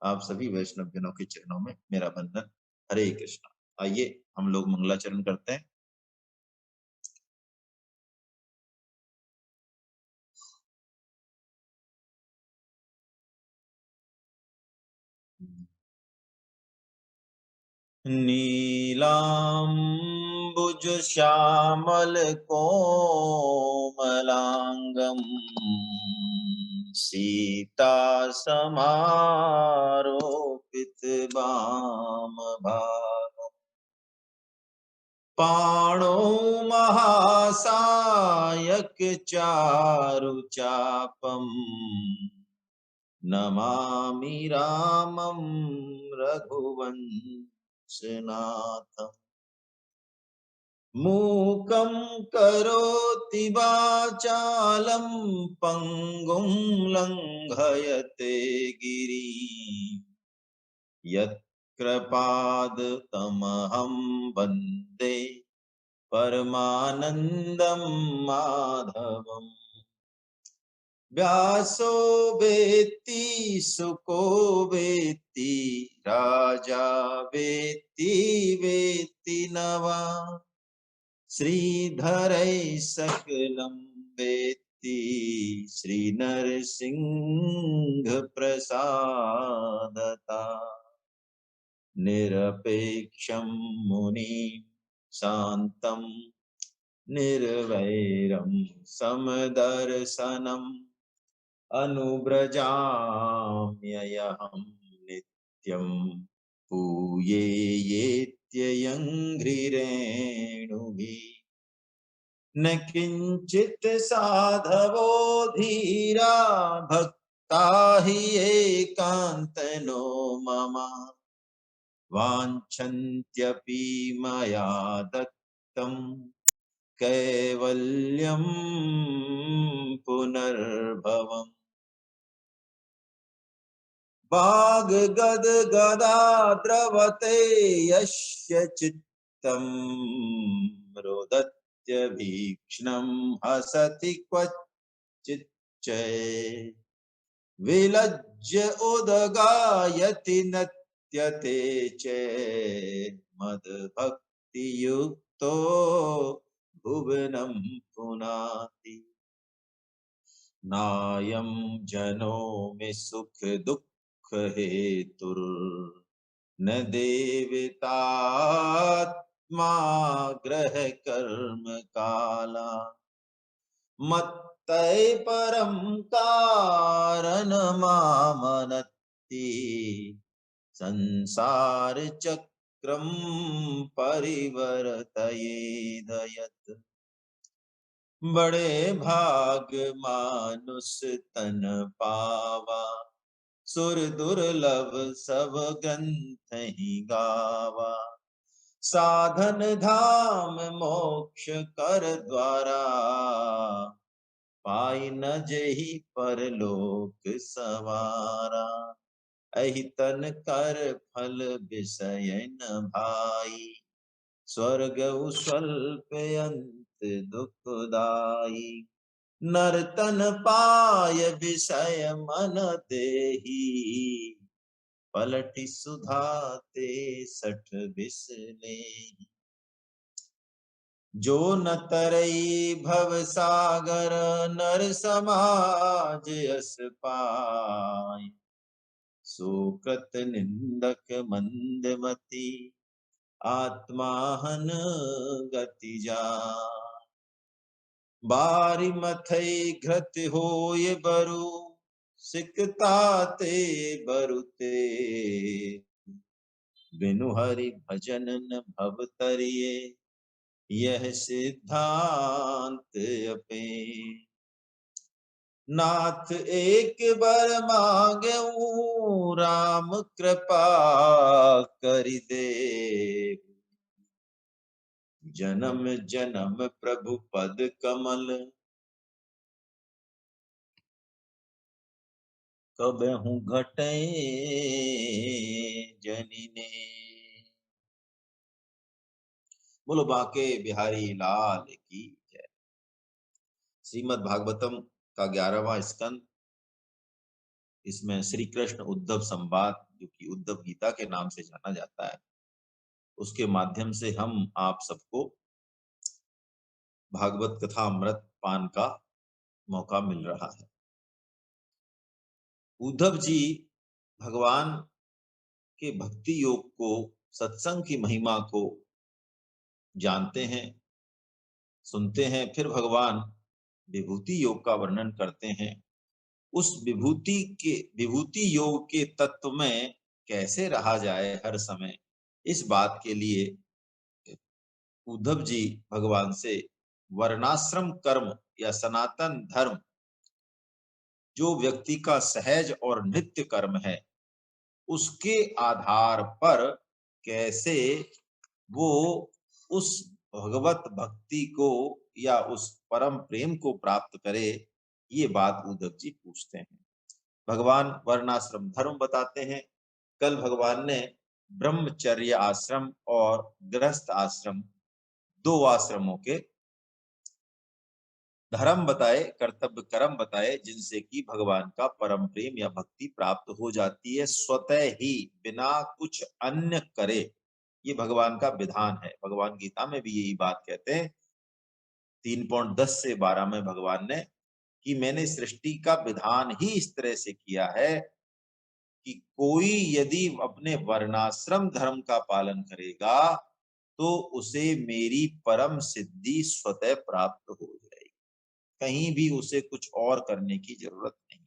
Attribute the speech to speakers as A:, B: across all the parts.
A: आप सभी वैष्णव जनों के चरणों में मेरा वंदन। हरे कृष्णा। आइए हम लोग मंगलाचरण करते हैं। नीलाम्बुज श्यामल कोमलांगम सीता समारोपित वाम भागम पाणौ महासायक चारु चापम नमामि रामं रघुवंशनाथम्। मूकं करोति वाचालं पङ्गुं लङ्घयते गिरिं यत्कृपादतमहं वन्दे परमानन्दं माधवम्। व्यासो वेत्ति सुको वेत्ति राजा वेत्ति वेत्ति नवा श्रीधरै सकलं वेत्ति श्रीनरसिंह प्रसादता निरपेक्षं मुनिं शान्तं निर्वैरं समदर्शनम् अनुव्रजाम्यहं नित्यं पूये येत्ययङ्घ्रिरेणुभिः न किञ्चित् साधवो धीरा भक्ता हि एकान्तनो मम वाञ्छन्त्यपि मया दत्तं कैवल्यं पुनर्भवम्। वाग्गदगदाद्रवते यस्य चित्तं रोदत्यभीक्ष्णं हसति क्वचित् विलज्य उदगायति नत्यते चेत् मद्भक्तियुक्तो भुवनं पुनाति। नायं जनो मे सुख दुःख हेतुर्न देवतात्मा ग्रह कर्म काला मत्तै परं कारणमामनत्ति संसार चक्रं परिवर्तयेदयत्। बड़े भाग मानुष तन पावा सुर दुर्लभ सब ग्रंथ ही गावा साधन धाम मोक्ष कर द्वारा पाई न जेहि परलोक सवारा। अहि तन कर फल विषय न भाई स्वर्ग स्वल्प अंत दुखदाई। नरतन पाय विषय मन देही पलटि सुधाते सठ बिसले। जो न तरई भव सागर नर समाज यस पाय सुकृत निंदक मंदमती आत्माहन गति जा। बारी मथई घृत होय बरु सिकताते बरुते बिनु हरि भजन न भव तरिए यह सिद्धांत अपे। नाथ एक बर मांगेऊ राम कृपा करि दे जन्म जन्म प्रभु पद कमल कबहु घटे जनिने। बोलो बांके बिहारी लाल की जय। श्रीमद् भागवतम का 11वां स्कंद, इसमें श्री कृष्ण उद्धव संवाद कि उद्धव गीता के नाम से जाना जाता है, उसके माध्यम से हम आप सबको भागवत कथा अमृत पान का मौका मिल रहा है। उद्धव जी भगवान के भक्ति योग को, सत्संग की महिमा को जानते हैं, सुनते हैं, फिर भगवान विभूति योग का वर्णन करते हैं। उस विभूति योग के तत्व में कैसे रहा जाए हर समय, इस बात के लिए उद्धव जी भगवान से वर्णाश्रम कर्म या सनातन धर्म, जो व्यक्ति का सहज और नित्य कर्म है, उसके आधार पर कैसे वो उस भगवत भक्ति को या उस परम प्रेम को प्राप्त करे, ये बात उद्धव जी पूछते हैं। भगवान वर्णाश्रम धर्म बताते हैं। कल भगवान ने ब्रह्मचर्य आश्रम और गृहस्थ आश्रम, दो आश्रमों के धर्म बताए, कर्तव्य कर्म बताए, जिनसे कि भगवान का परम प्रेम या भक्ति प्राप्त हो जाती है स्वतः ही, बिना कुछ अन्य करे। ये भगवान का विधान है। भगवान गीता में भी यही बात कहते हैं 3.10 से 12 में भगवान ने, कि मैंने सृष्टि का विधान ही इस तरह से किया है कि कोई यदि अपने वर्णाश्रम धर्म का पालन करेगा तो उसे मेरी परम सिद्धि स्वतः प्राप्त हो जाएगी, कहीं भी उसे कुछ और करने की जरूरत नहीं।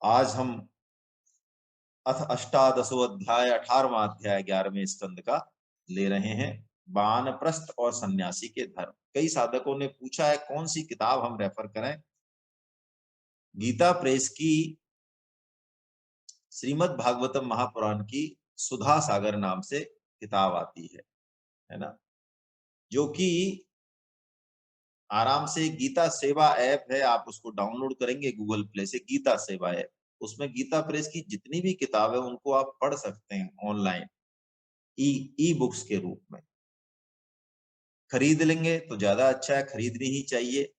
A: आज हम अथ अष्टादशो अध्याय 18वां अध्याय 11वें स्कंद का ले रहे हैं, वानप्रस्थ और सन्यासी के धर्म। कई साधकों ने पूछा है कौन सी किताब हम रेफर करें। गीता प्रेस की श्रीमद् भागवतम महापुराण की सुधा सागर नाम से किताब आती है ना, जो कि आराम से गीता सेवा ऐप है, आप उसको डाउनलोड करेंगे गूगल प्ले से, गीता सेवा ऐप, उसमें गीता प्रेस की जितनी भी किताब है उनको आप पढ़ सकते हैं ऑनलाइन, ई बुक्स के रूप में। खरीद लेंगे तो ज्यादा अच्छा है, खरीदनी ही चाहिए।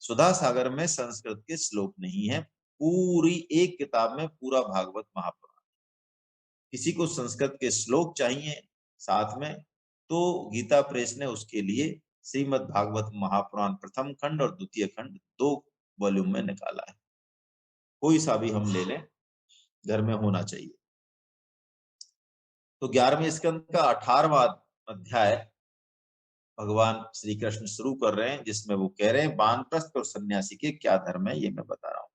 A: सुधा सागर में संस्कृत के श्लोक नहीं है, पूरी एक किताब में पूरा भागवत महापुराण। किसी को संस्कृत के श्लोक चाहिए साथ में, तो गीता प्रेस ने उसके लिए श्रीमद् भागवत महापुराण प्रथम खंड और द्वितीय खंड 2 वॉल्यूम में निकाला है। कोई सा भी हम ले लें, घर में होना चाहिए। तो 11वें स्कंद का 18वां अध्याय भगवान श्री कृष्ण शुरू कर रहे हैं, जिसमें वो कह रहे हैं वानप्रस्थ और सन्यासी के क्या धर्म है, ये मैं बता रहा हूं।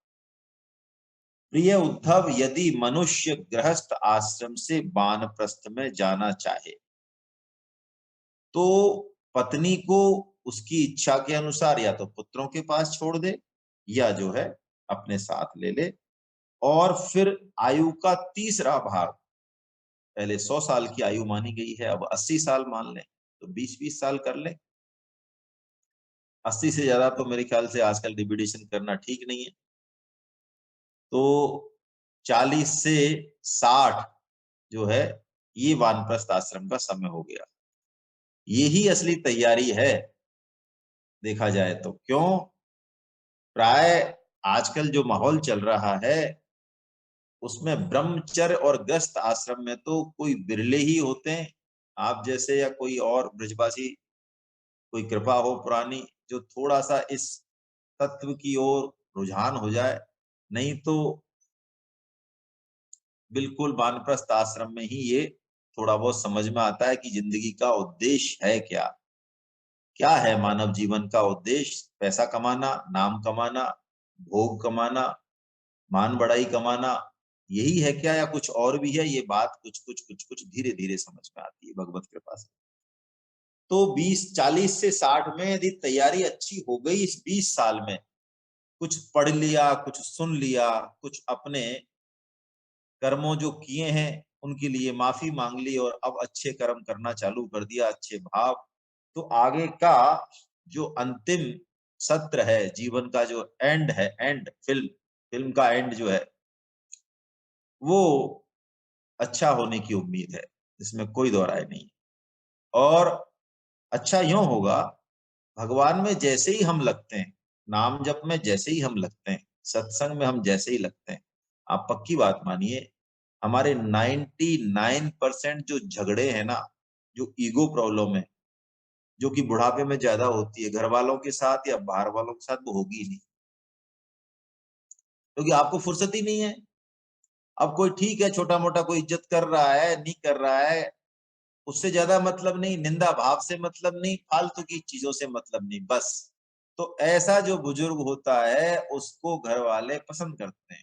A: प्रिय उद्धव, यदि मनुष्य गृहस्थ आश्रम से वानप्रस्थ में जाना चाहे तो पत्नी को उसकी इच्छा के अनुसार या तो पुत्रों के पास छोड़ दे या जो है अपने साथ ले ले, और फिर आयु का तीसरा भाग, पहले 100 साल की आयु मानी गई है, अब 80 साल मान लें तो 20-20 साल कर ले। 80 से ज्यादा तो मेरे ख्याल से आजकल डिविडेशन करना ठीक नहीं है, तो 40 से 60 जो है ये वानप्रस्थ आश्रम का समय हो गया। यही असली तैयारी है देखा जाए तो। क्यों? प्राय आजकल जो माहौल चल रहा है उसमें ब्रह्मचर्य और गृहस्थ आश्रम में तो कोई बिरले ही होते हैं, आप जैसे या कोई और ब्रजवासी, कोई कृपा हो पुरानी, जो थोड़ा सा इस तत्व की ओर रुझान हो जाए, नहीं तो बिल्कुल वानप्रस्थ आश्रम में ही ये थोड़ा बहुत समझ में आता है कि जिंदगी का उद्देश्य है क्या, क्या है मानव जीवन का उद्देश्य। पैसा कमाना, नाम कमाना, भोग कमाना, मान बढ़ाई कमाना, यही है क्या या कुछ और भी है, ये बात कुछ धीरे धीरे समझ में आती है भगवत कृपा से। तो 40 से 60 में यदि तैयारी अच्छी हो गई, इस 20 साल में कुछ पढ़ लिया, कुछ सुन लिया, कुछ अपने कर्मों जो किए हैं उनके लिए माफी मांग ली और अब अच्छे कर्म करना चालू कर दिया, अच्छे भाव, तो आगे का जो अंतिम सत्र है जीवन का, जो एंड है, एंड फिल्म का एंड जो है, वो अच्छा होने की उम्मीद है, इसमें कोई दो राय नहीं। और अच्छा यूं होगा, भगवान में जैसे ही हम लगते हैं, नाम जप में जैसे ही हम लगते हैं, सत्संग में हम जैसे ही लगते हैं, आप पक्की बात मानिए, हमारे 99% जो झगड़े हैं ना, जो ईगो प्रॉब्लम है, जो कि बुढ़ापे में ज्यादा होती है, घर वालों के साथ या बाहर वालों के साथ, वो होगी ही नहीं, क्योंकि आपको फुर्सत ही नहीं है। अब कोई ठीक है, छोटा मोटा कोई इज्जत कर रहा है, नहीं कर रहा है, उससे ज्यादा मतलब नहीं, निंदा भाव से मतलब नहीं, फालतू की चीजों से मतलब नहीं, बस। तो ऐसा जो बुजुर्ग होता है उसको घर वाले पसंद करते हैं,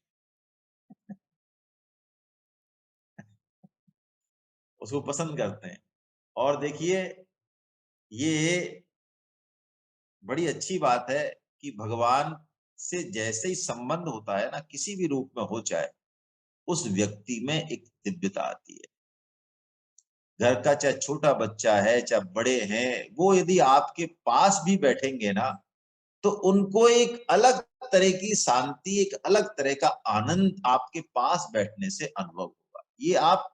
A: उसको पसंद करते हैं। और देखिए, ये बड़ी अच्छी बात है कि भगवान से जैसे ही संबंध होता है ना, किसी भी रूप में हो चाहे, उस व्यक्ति में एक दिव्यता आती है। घर का चाहे छोटा बच्चा है चाहे बड़े हैं, वो यदि आपके पास भी बैठेंगे ना, तो उनको एक अलग तरह की शांति, एक अलग तरह का आनंद आपके पास बैठने से अनुभव होगा।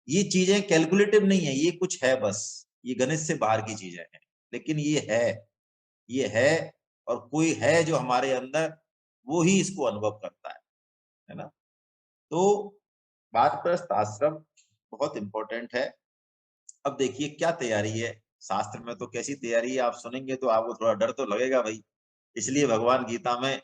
A: ये चीजें कैलकुलेटिव नहीं है, ये कुछ है बस, ये गणित से बाहर की चीजें हैं, लेकिन ये है। और कोई है जो हमारे अंदर, वो ही इसको अनुभव करता है ना। तो वानप्रस्थ आश्रम बहुत इंपॉर्टेंट है। अब देखिए क्या तैयारी है शास्त्र में, तो कैसी तैयारी है आप सुनेंगे तो आपको थोड़ा डर तो लगेगा भाई। इसलिए भगवान गीता में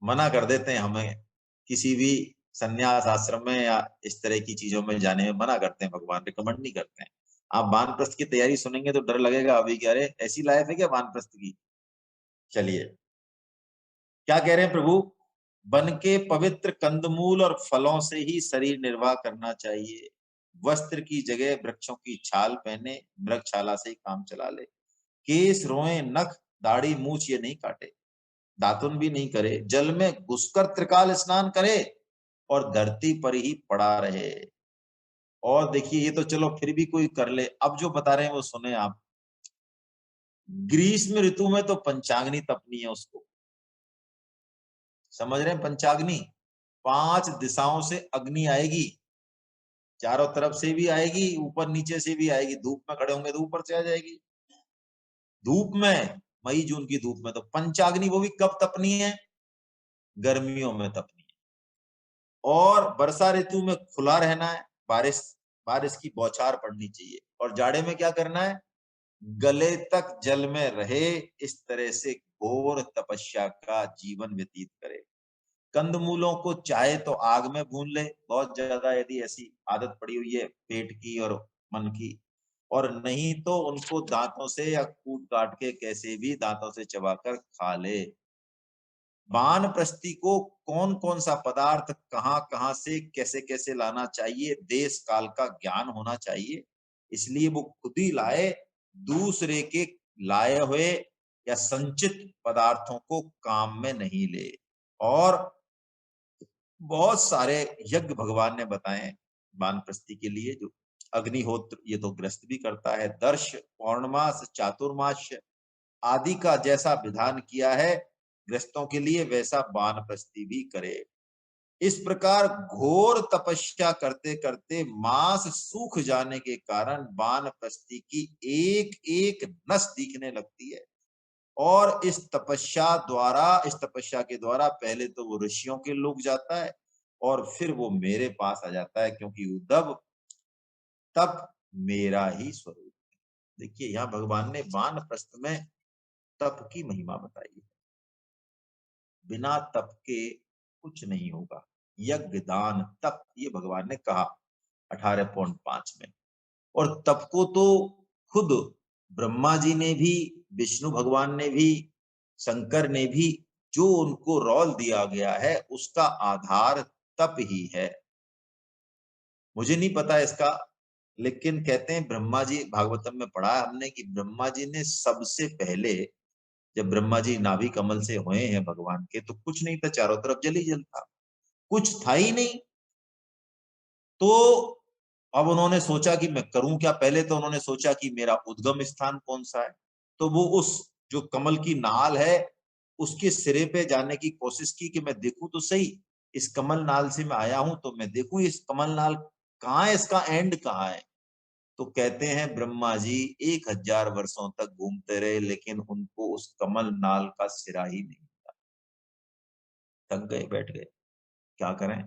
A: मना कर देते हैं हमें, किसी भी संन्यास आश्रम में या इस तरह की चीजों में जाने में मना करते हैं, भगवान रिकमेंड नहीं करते हैं। आप वानप्रस्थ की तैयारी सुनेंगे तो डर लगेगा अभी कि अरे ऐसी लाइफ है क्या वानप्रस्थ की। चलिए, क्या कह रहे हैं प्रभु, वन के पवित्र कंदमूल और फलों से ही शरीर निर्वाह करना चाहिए। वस्त्र की जगह वृक्षों की छाल पहने, मृगशाला से ही काम चला ले। केस रोए नख दाढ़ी मूछ ये नहीं काटे, दातुन भी नहीं करे, जल में घुसकर त्रिकाल स्नान करे, और धरती पर ही पड़ा रहे। और देखिए, ये तो चलो फिर भी कोई कर ले, अब जो बता रहे हैं वो सुने आप। ग्रीष्म ऋतु में तो पंचाग्नि तपनी है उसको, समझ रहे हैं पंचाग्नि, 5 दिशाओं से अग्नि आएगी, चारों तरफ से भी आएगी, ऊपर नीचे से भी आएगी, धूप में खड़े होंगे तो ऊपर से आ जाएगी, धूप में, मई जून की धूप में। तो पंचाग्नि वो भी कब तपनी है, गर्मियों में तपनी है। और वर्षा ऋतु में खुला रहना है, बारिश बारिश की बौछार पड़नी चाहिए। और जाड़े में क्या करना है, गले तक जल में रहे, इस तरह से घोर तपस्या का जीवन व्यतीत करे। कंदमूलों को चाहे तो आग में भून ले, बहुत ज्यादा यदि ऐसी आदत पड़ी हुई है पेट की और मन की, और नहीं तो उनको दांतों से या कूट काट के कैसे भी दांतों से चबाकर खा ले। वानप्रस्थी को कौन कौन सा पदार्थ कहाँ कहाँ से कैसे कैसे लाना चाहिए, देश काल का ज्ञान होना चाहिए, इसलिए वो खुद ही लाए, दूसरे के लाए हुए या संचित पदार्थों को काम में नहीं ले। और बहुत सारे यज्ञ भगवान ने बताए वानप्रस्थी के लिए, जो अग्निहोत्र ये तो ग्रस्त भी करता है, दर्श पौर्णमास चातुर्मास आदि का जैसा विधान किया है ग्रस्तों के लिए, वैसा वानप्रस्थी भी करे। इस प्रकार घोर तपस्या करते करते मांस सूख जाने के कारण वानप्रस्थी की एक एक नस दिखने लगती है। और इस तपस्या के द्वारा पहले तो वो ऋषियों के लोग जाता है, और फिर वो मेरे पास आ जाता है, क्योंकि उद्धव तप मेरा ही स्वरूप है। देखिए, यहाँ भगवान ने वानप्रस्थ में तप की महिमा बताई है। बिना तप के कुछ नहीं होगा, यज्ञ दान तप, ये भगवान ने कहा 18.5 में। और तप को तो खुद ब्रह्मा जी ने भी, विष्णु भगवान ने भी, शंकर ने भी, जो उनको रोल दिया गया है उसका आधार तप ही है। मुझे नहीं पता इसका, लेकिन कहते हैं ब्रह्मा जी, भागवतम में पढ़ा है हमने कि ब्रह्मा जी ने सबसे पहले, जब ब्रह्मा जी नाभि कमल से हुए हैं भगवान के, तो कुछ नहीं था, चारों तरफ जल ही जल था, कुछ था ही नहीं। तो अब उन्होंने सोचा कि मैं करूं क्या, पहले तो उन्होंने सोचा कि मेरा उद्गम स्थान कौन सा है, तो वो उस जो कमल की नाल है उसके सिरे पे जाने की कोशिश की कि मैं देखूं तो सही, इस कमल नाल से मैं आया हूं तो मैं देखूं इस कमल नाल कहाँ है, इसका एंड कहाँ है। तो कहते हैं ब्रह्मा जी 1000 वर्षों तक घूमते रहे, लेकिन उनको उस कमल नाल का सिरा ही नहीं, थक गए बैठ गए। क्या करें,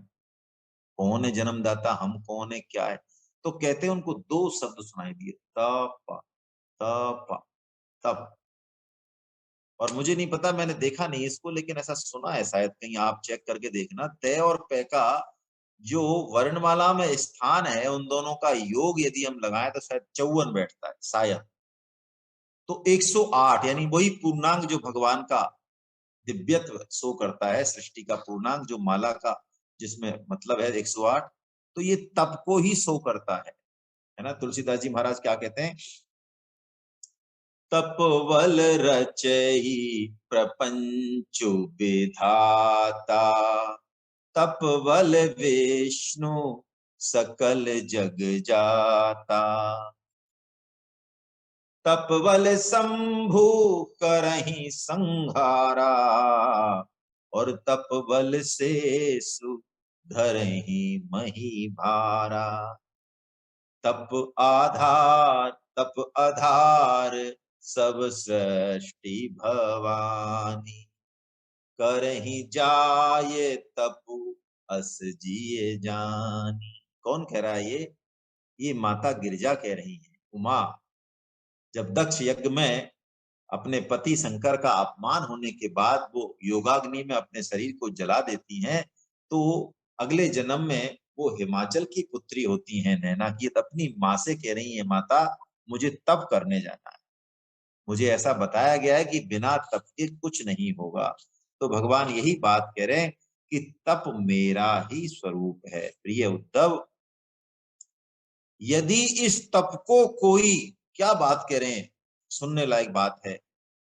A: कौन है जन्मदाता, हम कौन है, क्या है। तो कहते हैं उनको दो शब्द सुनाई दिए, तप, तप, तप। और मुझे नहीं पता, मैंने देखा नहीं इसको, लेकिन ऐसा सुना है, शायद कहीं आप चेक करके देखना, तय और पे का जो वर्णमाला में स्थान है, उन दोनों का योग यदि हम लगाएं तो शायद 54 बैठता है शायद। तो 108 यानी वही पूर्णांक जो भगवान का दिव्यत्व शो करता है, सृष्टि का पूर्णांक जो माला का जिसमें मतलब है 108, तो ये तप को ही शो करता है ना। तुलसीदास जी महाराज क्या कहते हैं, तपवल रचई प्रपंचु विधाता, तपवल विष्णु सकल जग जाता, तपवल शंभु करहि संहारा, और तपबल से धरहि मही भारा, तप आधार तप आधार सब सृष्टि भवानी, करहि जाय तपु अस जिय जानी। कौन कह रहा है ये माता गिरजा कह रही है, उमा। जब दक्ष यज्ञ में अपने पति शंकर का अपमान होने के बाद वो योगाग्नि में अपने शरीर को जला देती हैं, तो अगले जन्म में वो हिमाचल की पुत्री होती हैं नैना की, अपनी माँ से कह रही है, माता मुझे तप करने जाना है, मुझे ऐसा बताया गया है कि बिना तप के कुछ नहीं होगा। तो भगवान यही बात कह रहे हैं कि तप मेरा ही स्वरूप है। प्रिय उद्धव, यदि इस तप को कोई, क्या बात कह रहे हैं, सुनने लायक बात है,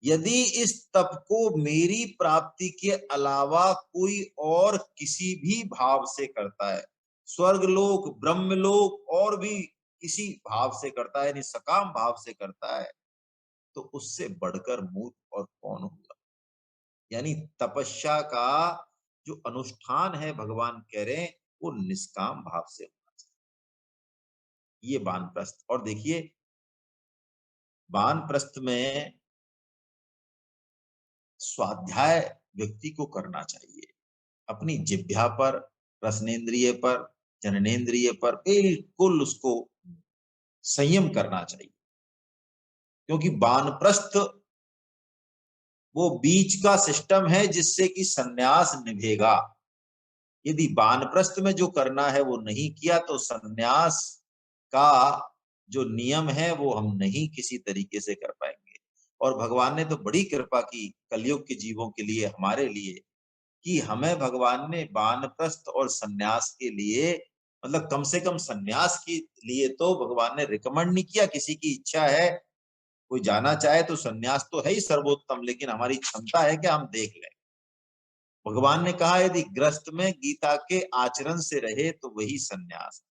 A: यदि इस तप को मेरी प्राप्ति के अलावा कोई और किसी भी भाव से करता है, स्वर्गलोक ब्रह्मलोक और भी किसी भाव से करता है, यानी सकाम भाव से करता है, तो उससे बढ़कर मूर्ख और कौन होगा। यानी तपस्या का जो अनुष्ठान है, भगवान कह रहे हैं वो निष्काम भाव से होना चाहिए। ये वानप्रस्थ। और देखिए वानप्रस्थ में स्वाध्याय व्यक्ति को करना चाहिए, अपनी जिह्वा पर, रसनेन्द्रिय पर, जननेन्द्रिय पर बिल्कुल उसको संयम करना चाहिए, क्योंकि वानप्रस्थ वो बीच का सिस्टम है जिससे कि सन्यास निभेगा। यदि वानप्रस्थ में जो करना है वो नहीं किया तो सन्यास का जो नियम है वो हम नहीं किसी तरीके से कर पाएंगे। और भगवान ने तो बड़ी कृपा की कलयुग के जीवों के लिए, हमारे लिए, कि हमें भगवान ने वानप्रस्थ और सन्यास के लिए, मतलब कम से कम सन्यास के लिए तो भगवान ने रिकमेंड नहीं किया। किसी की इच्छा है, कोई जाना चाहे तो सन्यास तो है ही सर्वोत्तम, लेकिन हमारी क्षमता है कि हम देख लें। भगवान ने कहा यदि ग्रस्त में गीता के आचरण से रहे तो वही सन्यास।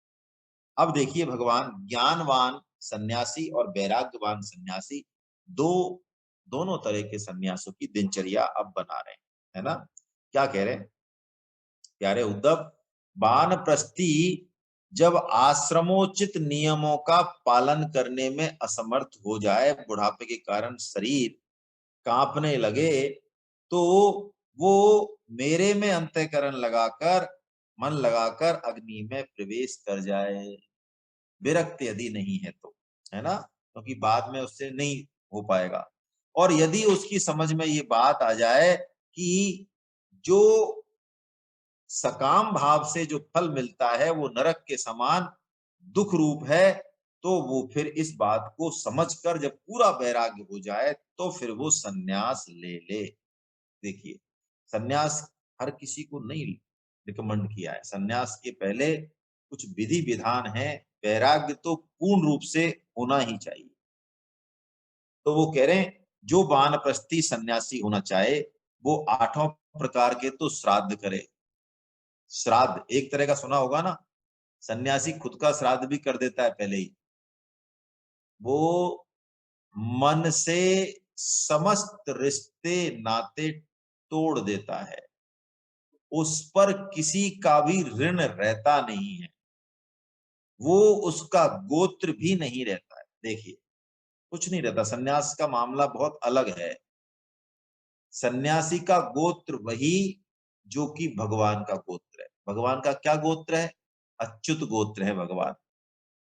A: अब देखिए भगवान ज्ञानवान सन्यासी और वैराग्यवान सन्यासी, दो दोनों तरह के सन्यासों की दिनचर्या अब बना रहे हैं, है ना। क्या कह रहे हैं प्यारे उद्धव, वानप्रस्थी जब आश्रमोचित नियमों का पालन करने में असमर्थ हो जाए, बुढ़ापे के कारण शरीर कांपने लगे, तो वो मेरे में अंतःकरण लगाकर, मन लगाकर अग्नि में प्रवेश कर जाए, विरक्त यदि नहीं है तो, है ना, क्योंकि बाद में उससे नहीं हो पाएगा। और यदि उसकी समझ में ये बात आ जाए कि जो सकाम भाव से जो फल मिलता है वो नरक के समान दुख रूप है, तो वो फिर इस बात को समझकर जब पूरा वैराग्य हो जाए तो फिर वो सन्यास ले ले। देखिए सन्यास हर किसी को नहीं रिकमेंड किया है, सन्यास के पहले कुछ विधि विधान है, वैराग्य तो पूर्ण रूप से होना ही चाहिए। तो वो कह रहे हैं जो वानप्रस्थी सन्यासी होना चाहे वो 8 प्रकार के तो श्राद्ध करे। श्राद्ध एक तरह का सुना होगा ना, सन्यासी खुद का श्राद्ध भी कर देता है पहले ही। वो मन से समस्त रिश्ते नाते तोड़ देता है, उस पर किसी का भी ऋण रहता नहीं है, वो उसका गोत्र भी नहीं रहता है। देखिए कुछ नहीं रहता, सन्यास का मामला बहुत अलग है। सन्यासी का गोत्र वही जो कि भगवान का गोत्र है, भगवान का क्या गोत्र है? अच्युत गोत्र है भगवान।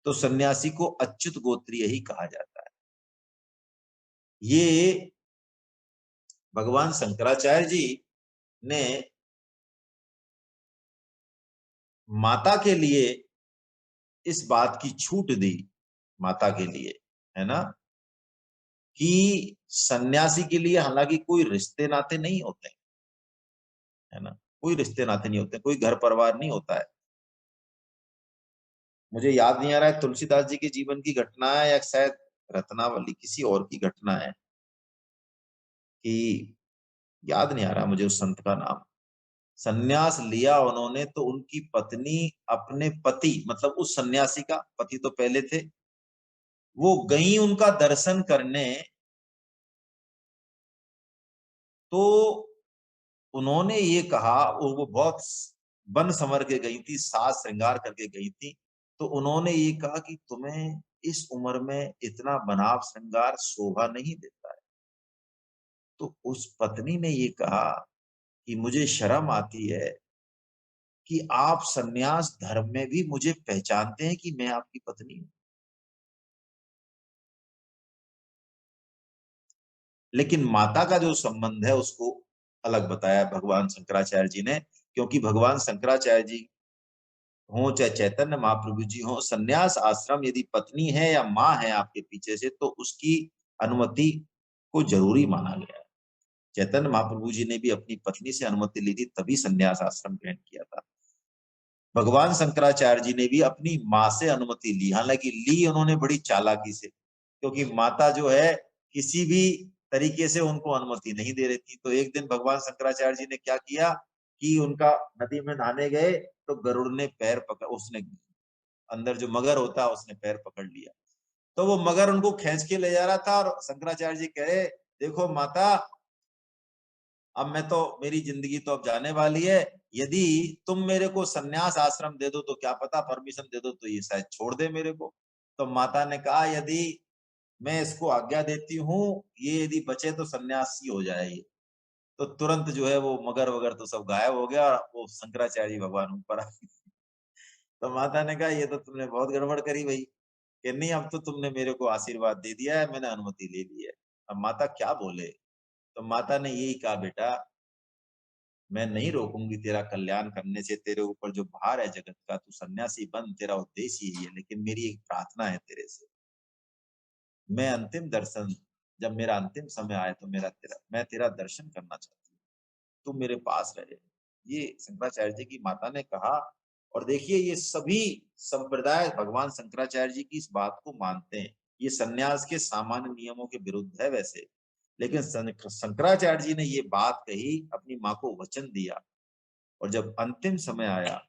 A: तो सन्यासी को अच्युत गोत्रीय ही कहा जाता है। ये भगवान शंकराचार्य जी ने माता के लिए इस बात की छूट दी, माता के लिए, है ना, कि सन्यासी के लिए हालांकि कोई रिश्ते नाते नहीं होते, है ना, कोई रिश्ते नाते नहीं होते, कोई घर परिवार नहीं होता है। मुझे याद नहीं आ रहा है तुलसीदास जी के जीवन की घटना है या शायद रत्नावली किसी और की घटना है, कि याद नहीं आ रहा मुझे उस संत का नाम। सन्यास लिया उन्होंने तो उनकी पत्नी अपने पति, मतलब उस सन्यासी का पति तो पहले थे, वो गई उनका दर्शन करने, तो उन्होंने ये कहा, वो बहुत बन संवर के गई थी, साज श्रृंगार करके गई थी, तो उन्होंने ये कहा कि तुम्हें इस उम्र में इतना बनाव श्रृंगार शोभा नहीं देता है। तो उस पत्नी ने ये कहा कि मुझे शर्म आती है कि आप सन्यास धर्म में भी मुझे पहचानते हैं कि मैं आपकी पत्नी हूं। लेकिन माता का जो संबंध है उसको अलग बताया भगवान शंकराचार्य जी ने, क्योंकि भगवान शंकराचार्य जी हो चाहे चैतन्य महाप्रभु जी हो, सन्यास आश्रम यदि पत्नी है या माँ है आपके पीछे से, तो उसकी अनुमति को जरूरी माना गया है। चैतन्य महाप्रभु जी ने भी अपनी पत्नी से अनुमति ली थी, तभी सन्यास आश्रम ग्रहण किया था। भगवान शंकराचार्य जी ने भी अपनी माँ से अनुमति ली, हालांकि ली उन्होंने बड़ी चालाकी से, क्योंकि माता जो है किसी भी तरीके से उनको अनुमति नहीं दे रही थी। तो एक दिन भगवान शंकराचार्य जी ने क्या किया कि उनका नदी में नहाने गए, तो गरुड़ ने पैर पकड़, उसने अंदर जो मगर होता है उसने पैर पकड़ लिया, तो वो मगर उनको खींच के ले जा रहा था, और शंकराचार्य जी कह रहे, देखो माता, अब मैं तो, मेरी जिंदगी तो अब जाने वाली है, यदि तुम मेरे को सन्यास आश्रम दे दो तो क्या पता, परमिशन दे दो तो ये शायद छोड़ दे मेरे को। तो माता ने कहा, यदि मैं इसको आज्ञा देती हूँ, ये यदि बचे तो सन्यासी हो जाए ये। तो तुरंत जो है वो मगर वगर तो सब गायब हो गया, और वो शंकराचार्य भगवान ऊपर आ गए। तो माता ने कहा, ये तो तुमने बहुत गड़बड़ करी भाई, कि नहीं, अब तो तुमने मेरे को आशीर्वाद दे दिया है, मैंने अनुमति ले ली है, अब माता क्या बोले। तो माता ने यही कहा, बेटा मैं नहीं रोकूंगी तेरा कल्याण करने से, तेरे ऊपर जो भार है जगत का, तू सन्यासी बन, तेरा उद्देश्य यही है, लेकिन मेरी एक प्रार्थना है तेरे से, मैं अंतिम दर्शन, जब मेरा अंतिम समय आए तो मैं तेरा दर्शन करना चाहती हूँ, तू मेरे पास रहे। ये शंकराचार्य जी की माता ने कहा। और देखिए, ये सभी संप्रदाय भगवान शंकराचार्य जी की इस बात को मानते हैं। ये सन्यास के सामान्य नियमों के विरुद्ध है वैसे, लेकिन शंकराचार्य जी ने ये बात कही, अपनी माँ को वचन दिया, और जब अंतिम समय आया,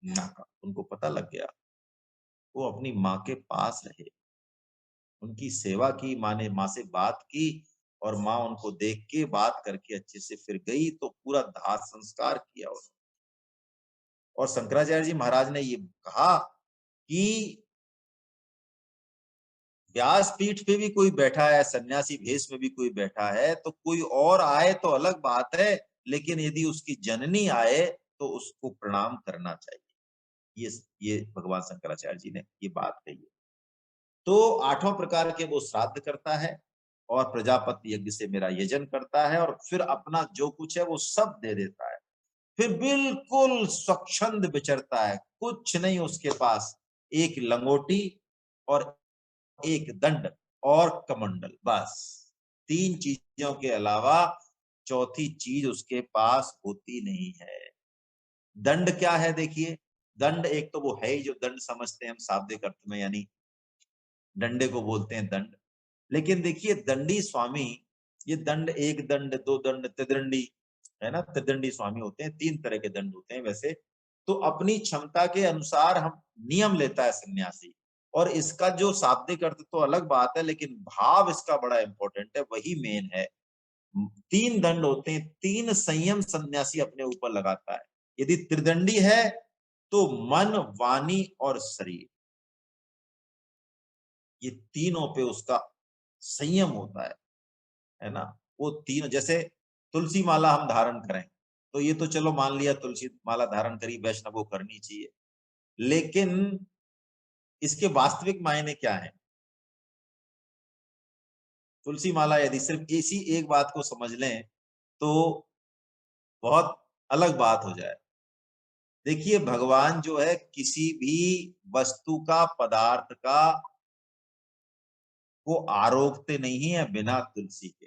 A: ना का उनको पता लग गया, वो अपनी माँ के पास रहे, उनकी सेवा की, माँ ने माँ से बात की, और माँ उनको देख के बात करके अच्छे से फिर गई, तो पूरा दाह संस्कार किया उन्होंने। और शंकराचार्य जी महाराज ने ये कहा कि व्यासपीठ पे भी कोई बैठा है, सन्यासी भेष में भी कोई बैठा है, तो कोई और आए तो अलग बात है, लेकिन यदि उसकी जननी आए तो उसको प्रणाम करना चाहिए। ये भगवान शंकराचार्य जी ने ये बात कही है। तो 8 प्रकार के वो श्राद्ध करता है, और प्रजापति यज्ञ से मेरा यजन करता है, और फिर अपना जो कुछ है वो सब दे देता है। फिर बिल्कुल स्वच्छंद विचरता है, कुछ नहीं उसके पास, एक लंगोटी और एक दंड और कमंडल, बस 3 चीजों के अलावा चौथी चीज उसके पास होती नहीं है। दंड क्या है देखिए, दंड एक तो वो है ही जो दंड समझते हैं हम शाब्दिक अर्थ में, यानी डंडे को बोलते हैं दंड। लेकिन देखिए, दंडी स्वामी, ये दंड, एक दंड, दो दंड, त्रिदंडी, है ना, त्रिदंडी स्वामी होते हैं, 3 तरह के दंड होते हैं वैसे। तो अपनी क्षमता के अनुसार हम नियम लेता है सन्यासी, और इसका जो शाब्दिक अर्थ तो अलग बात है, लेकिन भाव इसका बड़ा इंपॉर्टेंट है, वही मेन है। 3 दंड होते हैं, 3 संयम सन्यासी अपने ऊपर लगाता है। यदि त्रिदंडी है तो मन, वाणी और शरीर, ये तीनों पे उसका संयम होता है ना। वो तीन, जैसे तुलसी माला हम धारण करें, तो ये तो चलो मान लिया तुलसी माला धारण करी, वैष्णव को करनी चाहिए, लेकिन इसके वास्तविक मायने क्या है? तुलसी माला यदि सिर्फ इसी एक बात को समझ लें तो बहुत अलग बात हो जाए। देखिए, भगवान जो है किसी भी वस्तु का, पदार्थ का, वो आरोगते नहीं है बिना तुलसी के।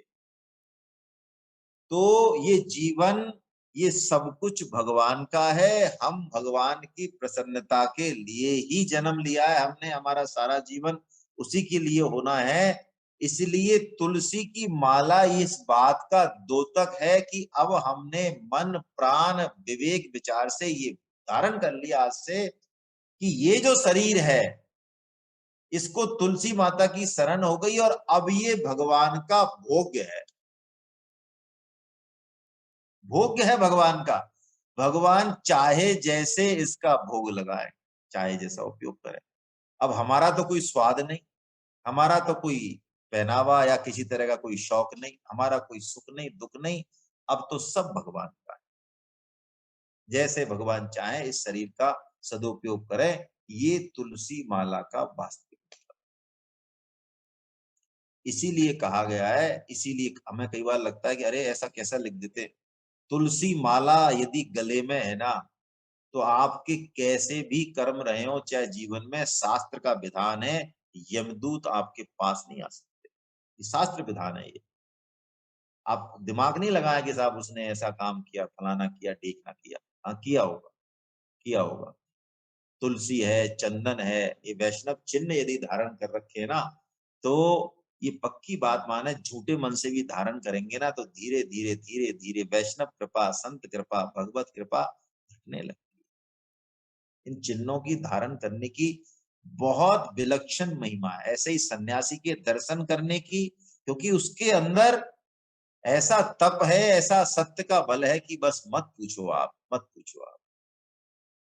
A: तो ये जीवन, ये सब कुछ भगवान का है। हम भगवान की प्रसन्नता के लिए ही जन्म लिया है हमने, हमारा सारा जीवन उसी के लिए होना है। इसलिए तुलसी की माला इस बात का द्योतक है कि अब हमने मन, प्राण, विवेक, विचार से ये धारण कर लिया आज से कि ये जो शरीर है इसको तुलसी माता की शरण हो गई और अब ये भगवान का भोग्य है, भोग्य है भगवान का। भगवान चाहे जैसे इसका भोग लगाए, चाहे जैसा उपयोग करे। अब हमारा तो कोई स्वाद नहीं, हमारा तो कोई पहनावा या किसी तरह का कोई शौक नहीं, हमारा कोई सुख नहीं, दुख नहीं। अब तो सब भगवान का है। जैसे भगवान चाहे इस शरीर का सदुपयोग करें, ये तुलसी माला का वास्तविक मतलब। इसीलिए कहा गया है, इसीलिए हमें कई बार लगता है कि अरे ऐसा कैसा लिख देते। तुलसी माला यदि गले में है ना, तो आपके कैसे भी कर्म रहे हो चाहे जीवन में, शास्त्र का विधान है, यमदूत आपके पास नहीं आ सकते। ये शास्त्र विधान है। ये आप दिमाग नहीं लगाया कि साहब उसने ऐसा काम किया, फलाना किया, ढीकना किया। हाँ, किया होगा, किया होगा। तुलसी है, चंदन है, ये वैष्णव चिन्ह यदि धारण कर रखे है ना, तो ये पक्की बात माने, झूठे मन से भी धारण करेंगे ना, तो धीरे धीरे धीरे धीरे वैष्णव कृपा, संत कृपा, भगवत कृपा घटने लगती है। इन चिन्हों की धारण करने की बहुत विलक्षण महिमा है, ऐसे ही सन्यासी के दर्शन करने की, क्योंकि उसके अंदर ऐसा तप है, ऐसा सत्य का बल है कि बस मत पूछो आप, मत पूछो आप।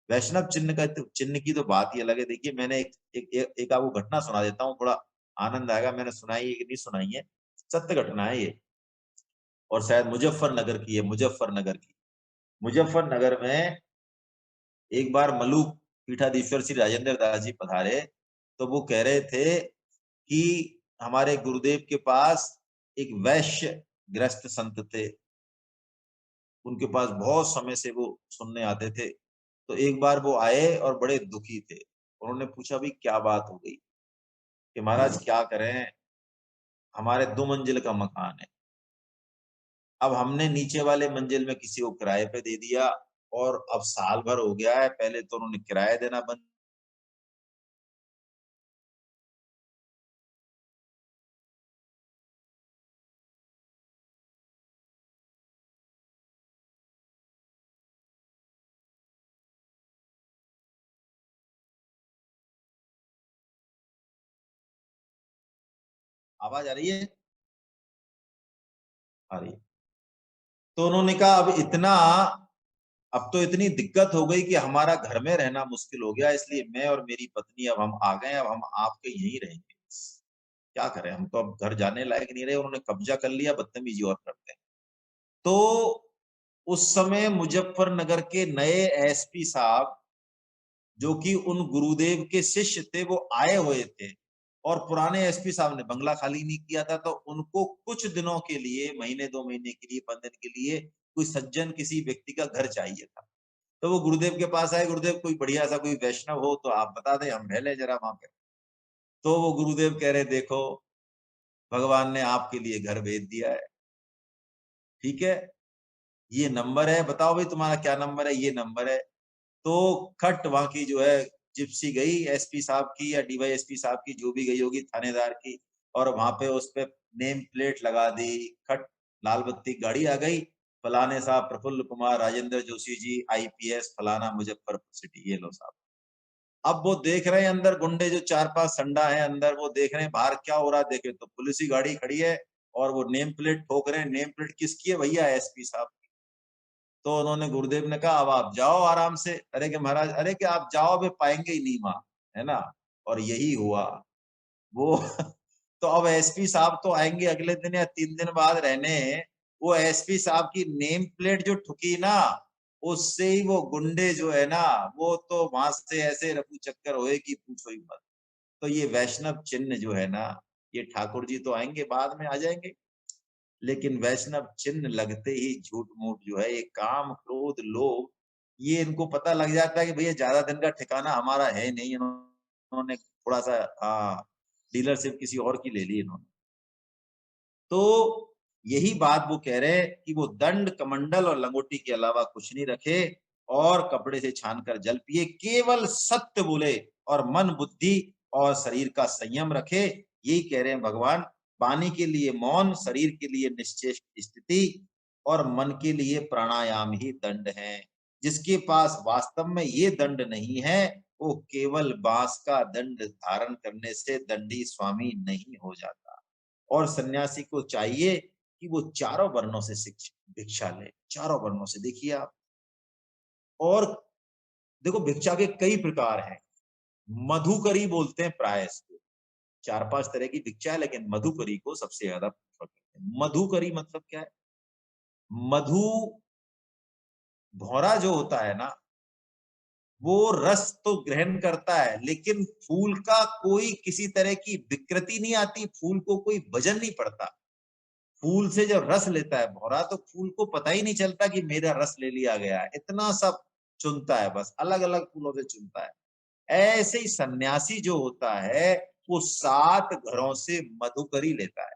A: वैष्णव चिन्ह का चिन्ह की तो बात ही अलग है। देखिए, मैंने एक आपको घटना सुना देता हूँ, थोड़ा आनंद आएगा। मैंने सुनाई है कि नहीं सुनाई है, सत्य घटना है ये, और शायद मुजफ्फरनगर की है, मुजफ्फरनगर की। मुजफ्फरनगर में एक बार मलूक पीठाधीश्वर श्री राजेंद्र दास जी पधारे, तो वो कह रहे थे कि हमारे गुरुदेव के पास एक वैश्य ग्रस्त संत थे, उनके पास बहुत समय से वो सुनने आते थे। तो एक बार वो आए और बड़े दुखी थे। उन्होंने पूछा भी क्या बात हो गई, कि महाराज क्या करें, हमारे 2 मंजिल का मकान है, अब हमने नीचे वाले मंजिल में किसी को किराए पे दे दिया, और अब साल भर हो गया है, पहले तो उन्होंने किराया देना बंद। आवाज आ रही है? आ रही है। तो उन्होंने कहा अब इतना, अब तो इतनी दिक्कत हो गई कि हमारा घर में रहना मुश्किल हो गया, इसलिए मैं और मेरी पत्नी अब हम आ गए, अब हम आपके यहीं रहेंगे। क्या करें, हम तो अब घर जाने लायक नहीं रहे, उन्होंने कब्जा कर लिया, बदतमीजी और करते हैं। तो उस समय मुजफ्फरनगर के नए एसपी साहब, जो कि उन गुरुदेव के शिष्य थे, वो आए हुए थे, और पुराने एसपी साहब ने बंगला खाली नहीं किया था, तो उनको कुछ दिनों के लिए, महीने 2 महीने के लिए, 15 दिन के लिए, कोई सज्जन किसी व्यक्ति का घर चाहिए था। तो वो गुरुदेव के पास आए, गुरुदेव कोई बढ़िया सा कोई वैष्णव हो तो आप बता दें, हम रह ले जरा वहां पे। तो वो गुरुदेव कह रहे देखो, भगवान ने आपके लिए घर भेज दिया है, ठीक है, ये नंबर है, बताओ भाई तुम्हारा क्या नंबर है, ये नंबर है। तो खट वहां की जो है जिप्सी गई, एसपी साहब की या डीवाईएसपी साहब की, जो भी गई होगी, थानेदार की, और वहां पे उस पे नेम प्लेट लगा दी। खट, लाल बत्ती गाड़ी आ गई, फलाने साहब प्रफुल्ल कुमार राजेंद्र जोशी जी, आईपीएस, फलाना, मुजफ्फरपुर सिटी, ये लो साहब। अब वो देख रहे हैं अंदर गुंडे, जो 4-5 संडा है अंदर, वो देख रहे हैं बाहर क्या हो रहा है, देखे तो पुलिस की गाड़ी खड़ी है, और वो नेम प्लेट ठोक रहे हैं। नेम प्लेट किसकी है भैया? एसपी साहब। तो उन्होंने, गुरुदेव ने कहा अब आप जाओ आराम से। अरे कि महाराज, अरे कि आप जाओ, अभी पाएंगे ही नहीं वहां, है ना। और यही हुआ वो तो अब एसपी साहब तो आएंगे अगले दिन या 3 दिन बाद रहने, वो एसपी साहब की नेम प्लेट जो ठुकी ना, उससे ही वो गुंडे जो है ना, वो तो वहां से ऐसे रफू चक्कर होए कि पूछो ही मत। तो ये वैष्णव चिन्ह जो है ना, ये ठाकुर जी तो आएंगे, बाद में आ जाएंगे, लेकिन वैष्णव चिन्ह लगते ही झूठ मूठ जो है, ये काम क्रोध लोभ, ये इनको पता लग जाता है कि भैया ज्यादा दिन का ठिकाना हमारा है नहीं, इन्होंने थोड़ा सा डीलरशिप किसी और की ले ली इन्होंने। तो यही बात वो कह रहे हैं कि वो दंड कमंडल और लंगोटी के अलावा कुछ नहीं रखे, और कपड़े से छानकर जल पिए, केवल सत्य बोले, और मन बुद्धि और शरीर का संयम रखे। यही कह रहे हैं भगवान। वाणी के लिए मौन, शरीर के लिए निश्चेष्ट स्थिति, और मन के लिए प्राणायाम ही दंड है। जिसके पास वास्तव में ये दंड नहीं है, वो केवल बांस का दंड धारण करने से दंडी स्वामी नहीं हो जाता। और सन्यासी को चाहिए कि वो चारों वर्णों से भिक्षा ले, चारों वर्णों से। देखिए आप, और देखो भिक्षा के कई प्रकार हैं। मधुकरी बोलते हैं प्राय इसको। 4-5 तरह की भिक्षा है, लेकिन मधुकरी को सबसे ज्यादा प्रेफर करते हैं। मधुकरी मतलब क्या है? मधु, भौरा जो होता है ना, वो रस तो ग्रहण करता है, लेकिन फूल का कोई किसी तरह की विकृति नहीं आती, फूल को कोई वजन नहीं पड़ता। फूल से जब रस लेता है भौरा, तो फूल को पता ही नहीं चलता कि मेरा रस ले लिया गया है, इतना सब चुनता है, बस अलग अलग फूलों से चुनता है। ऐसे ही सन्यासी जो होता है, वो 7 घरों से मधुकरी लेता है,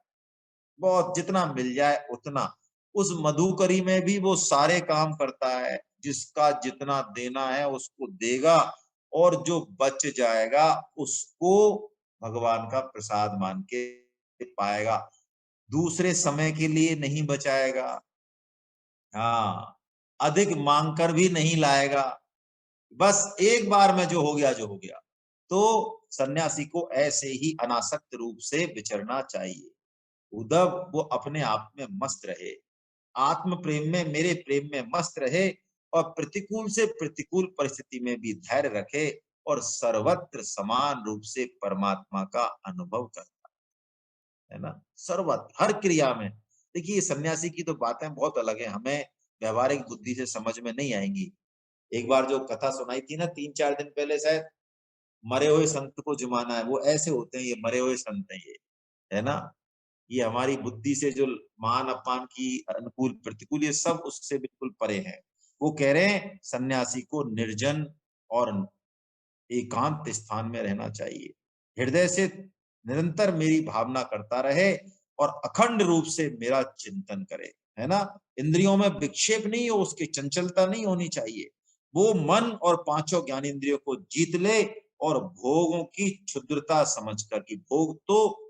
A: बहुत जितना मिल जाए उतना। उस मधुकरी में भी वो सारे काम करता है, जिसका जितना देना है उसको देगा, और जो बच जाएगा उसको भगवान का प्रसाद मान के पाएगा, दूसरे समय के लिए नहीं बचाएगा। हाँ, अधिक मांग कर भी नहीं लाएगा, बस एक बार में जो हो गया जो हो गया। तो सन्यासी को ऐसे ही अनासक्त रूप से विचरना चाहिए। उद्धव वो अपने आप में मस्त रहे, आत्म प्रेम में, मेरे प्रेम में मस्त रहे, और प्रतिकूल से प्रतिकूल परिस्थिति में भी धैर्य रखे, और सर्वत्र समान रूप से परमात्मा का अनुभव करे, है ना। सर्वत्र हर क्रिया में। देखिए सन्यासी की तो बातें बहुत अलग है, हमें व्यवहारिक बुद्धि से समझ में नहीं आएंगी। एक बार जो कथा सुनाई थी ना 3-4 दिन पहले शायद, मरे हुए संत को जुमाना है, वो ऐसे होते हैं, ये मरे हुए संत हैं ये, है ना। ये हमारी बुद्धि से जो मान अपमान की अनुकूल प्रतिकूल, ये सब उससे बिल्कुल परे है। वो कह रहे हैं सन्यासी को निर्जन और एकांत स्थान में रहना चाहिए, हृदय से निरंतर मेरी भावना करता रहे, और अखंड रूप से मेरा चिंतन करे, है ना। इंद्रियों में विक्षेप नहीं हो, उसकी चंचलता नहीं होनी चाहिए। वो मन और पांचों ज्ञानेंद्रियों को जीत ले, और भोगों की क्षुद्रता समझकर, कि भोग तो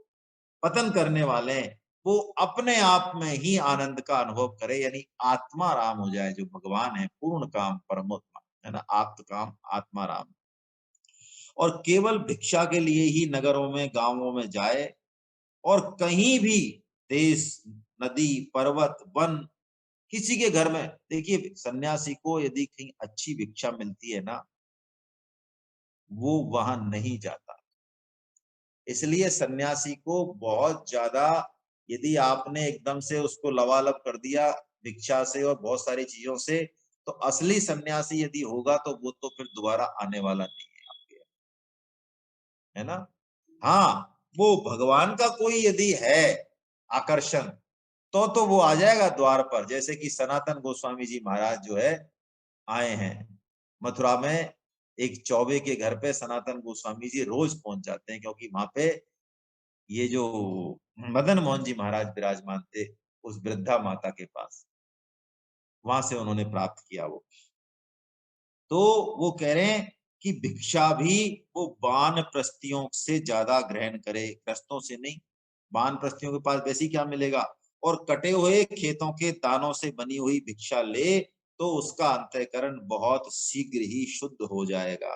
A: पतन करने वाले हैं, वो अपने आप में ही आनंद का अनुभव करे, यानी आत्मा राम हो जाए, जो भगवान है पूर्ण काम परमोत्मा, है ना, आप्त काम आत्मा राम। और केवल भिक्षा के लिए ही नगरों में गांवों में जाए, और कहीं भी देश, नदी, पर्वत, वन, किसी के घर में, देखिए सन्यासी को यदि कहीं अच्छी भिक्षा मिलती है ना, वो वहां नहीं जाता। इसलिए सन्यासी को बहुत ज्यादा, यदि आपने एकदम से उसको लवालब कर दिया भिक्षा से और बहुत सारी चीजों से, तो असली सन्यासी यदि होगा तो वो तो फिर दोबारा आने वाला नहीं है आपके, है ना। हाँ, वो भगवान का कोई यदि है आकर्षण, तो वो आ जाएगा द्वार पर, जैसे कि सनातन गोस्वामी जी महाराज जो है आए हैं मथुरा में। एक चौबे के घर पे सनातन गोस्वामी जी रोज पहुंच जाते हैं, क्योंकि वहां पे ये जो मदन मोहन जी महाराज विराजमान थे, उस वृद्धा माता के पास, वहां से उन्होंने प्राप्त किया वो। तो वो कह रहे हैं कि भिक्षा भी वो वान प्रस्तियों से ज्यादा ग्रहण करे, ग्रस्तों से नहीं। वान प्रस्तियों के पास वैसे ही क्या मिलेगा, और कटे हुए खेतों के दानों से बनी हुई भिक्षा ले, तो उसका अंतःकरण बहुत शीघ्र ही शुद्ध हो जाएगा।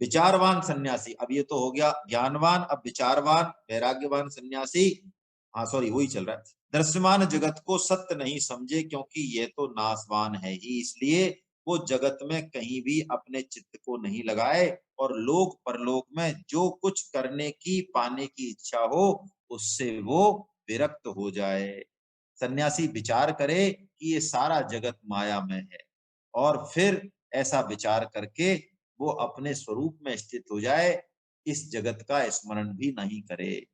A: विचारवान सन्यासी, अब ये तो हो गया ज्ञानवान, अब विचारवान वैराग्यवान सन्यासी, हाँ सॉरी वही चल रहा है। दृश्यमान जगत को सत्य नहीं समझे, क्योंकि ये तो नाशवान है ही, इसलिए वो जगत में कहीं भी अपने चित्त को नहीं लगाए, और लोक परलोक में जो कुछ करने की पाने की इच्छा हो, उससे वो विरक्त हो जाए। सन्यासी विचार करे कि ये सारा जगत मायामय है, और फिर ऐसा विचार करके वो अपने स्वरूप में स्थित हो जाए, इस जगत का स्मरण भी नहीं करे।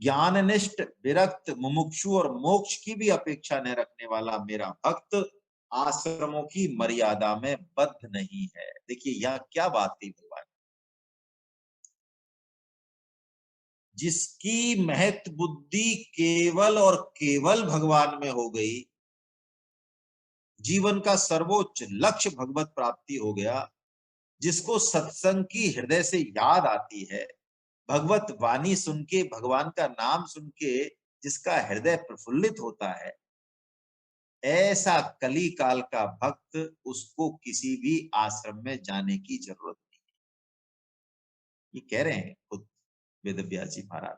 A: ज्ञाननिष्ठ, विरक्त, मुमुक्षु और मोक्ष की भी अपेक्षा न रखने वाला मेरा भक्त आश्रमों की मर्यादा में बद्ध नहीं है। देखिए यह क्या बात थी भगवान, जिसकी महत्व बुद्धि केवल और केवल भगवान में हो गई, जीवन का सर्वोच्च लक्ष्य भगवत प्राप्ति हो गया, जिसको सत्संग की हृदय से याद आती है, भगवत वाणी सुन के, भगवान का नाम सुन के जिसका हृदय प्रफुल्लित होता है, ऐसा कली काल का भक्त, उसको किसी भी आश्रम में जाने की जरूरत नहीं। ये कह रहे हैं खुद वेद व्यास जी महाराज,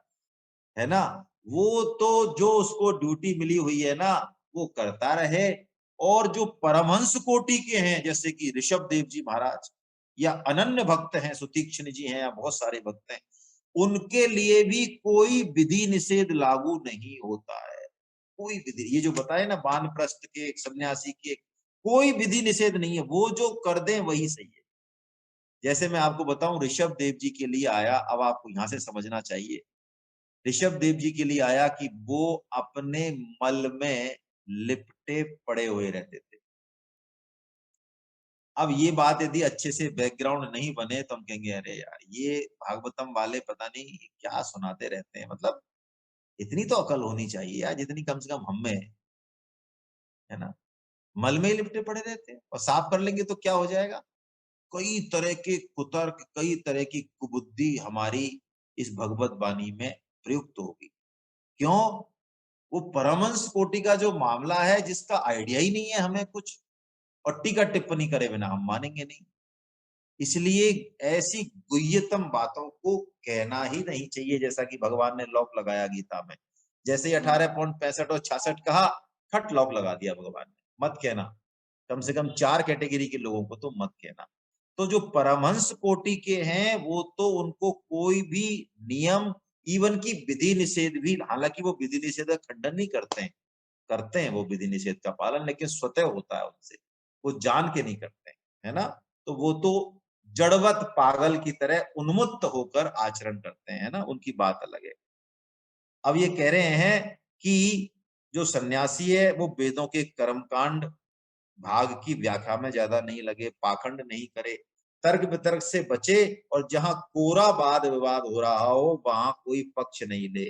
A: है ना। वो तो जो उसको ड्यूटी मिली हुई है ना, वो करता रहे। और जो परमहंस कोटि के हैं, जैसे कि ऋषभ देव जी महाराज, या अनन्य भक्त हैं, सुतीक्ष्ण जी हैं, या बहुत सारे भक्त हैं, उनके लिए भी कोई विधि निषेध लागू नहीं होता है। कोई विधि, ये जो बताए ना वानप्रस्थ के, सन्यासी के, कोई विधि निषेध नहीं है, वो जो कर दें वही सही है। जैसे मैं आपको बताऊं, ऋषभ देव जी के लिए आया, अब आपको यहां से समझना चाहिए, ऋषभ देव जी के लिए आया कि वो अपने मल में लिपटे पड़े हुए रहते थे। अब ये बात यदि अच्छे से बैकग्राउंड नहीं बने तो हम कहेंगे अरे यार ये भागवतम वाले पता नहीं क्या सुनाते रहते हैं, मतलब इतनी तो अकल होनी चाहिए यार, जितनी कम से कम हम में है ना। मल में ही लिपटे पड़े रहते हैं, और साफ कर लेंगे तो क्या हो जाएगा। कई तरह के कुतर्क, कई तरह की कुबुद्धि हमारी इस भगवत वाणी में प्रयुक्त होगी। क्यों? वो परमहंस कोटि का जो मामला है, जिसका आइडिया ही नहीं है हमें कुछ, और टीका टिप्पणी करे बिना हम मानेंगे नहीं। इसलिए ऐसी गुह्यतम बातों को कहना ही नहीं चाहिए, जैसा कि भगवान ने लॉक लगाया गीता में। जैसे ही 18.65 और 66 कहा, खट लॉक लगा दिया भगवान ने, मत कहना। कम से कम 4 कैटेगरी के लोगों को तो मत कहना। तो जो परमहंस कोटि के हैं, वो तो उनको कोई भी नियम, इवन की विधि निषेध भी, हालांकि वो विधि निषेध का खंडन नहीं करते हैं, करते हैं वो विधि निषेध का पालन, लेकिन स्वतः होता है उनसे, वो जान के नहीं करते हैं, है ना। तो वो तो जड़वत पागल की तरह उन्मुक्त होकर आचरण करते हैं ना, उनकी बात अलग है। अब ये कह रहे हैं कि जो सन्यासी है वो वेदों के कर्मकांड भाग की व्याख्या में ज्यादा नहीं लगे, पाखंड नहीं करे, तर्क वितर्क से बचे, और जहां कोरा वाद विवाद हो रहा हो वहां कोई पक्ष नहीं ले।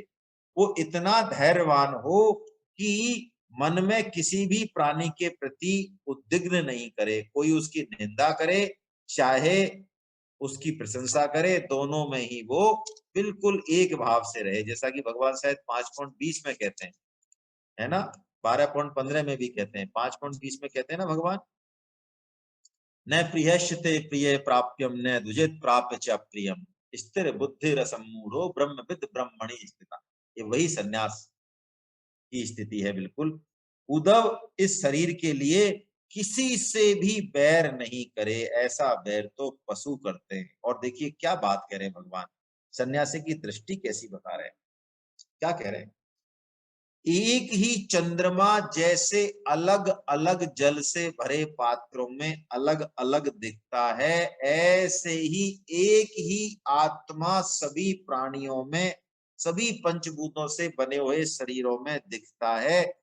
A: वो इतना धैर्यवान हो कि मन में किसी भी प्राणी के प्रति उद्विग्न नहीं करे, कोई उसकी निंदा करे चाहे उसकी प्रशंसा करे, दोनों में ही वो बिल्कुल एक भाव से रहे, जैसा कि भगवान शायद 5.20 में कहते हैं, है ना। 12.15 में भी कहते हैं, 5.20 में कहते हैं ना भगवान, न प्रियश्यते प्रिय प्राप्यम न द्विजित प्राप्य च प्रियम, स्थिर बुद्धि रसमूढ़ो ब्रह्मविद ब्रह्मणि स्थिता। ये वही सन्यास की स्थिति है बिल्कुल। उद्धव इस शरीर के लिए किसी से भी बैर नहीं करे, ऐसा बैर तो पशु करते हैं। और देखिए क्या बात कह रहे हैं भगवान, सन्यासी की दृष्टि कैसी बता रहे हैं, क्या कह रहे हैं। एक ही चंद्रमा जैसे अलग अलग जल से भरे पात्रों में अलग अलग दिखता है, ऐसे ही एक ही आत्मा सभी प्राणियों में, सभी पंचभूतों से बने हुए शरीरों में दिखता है,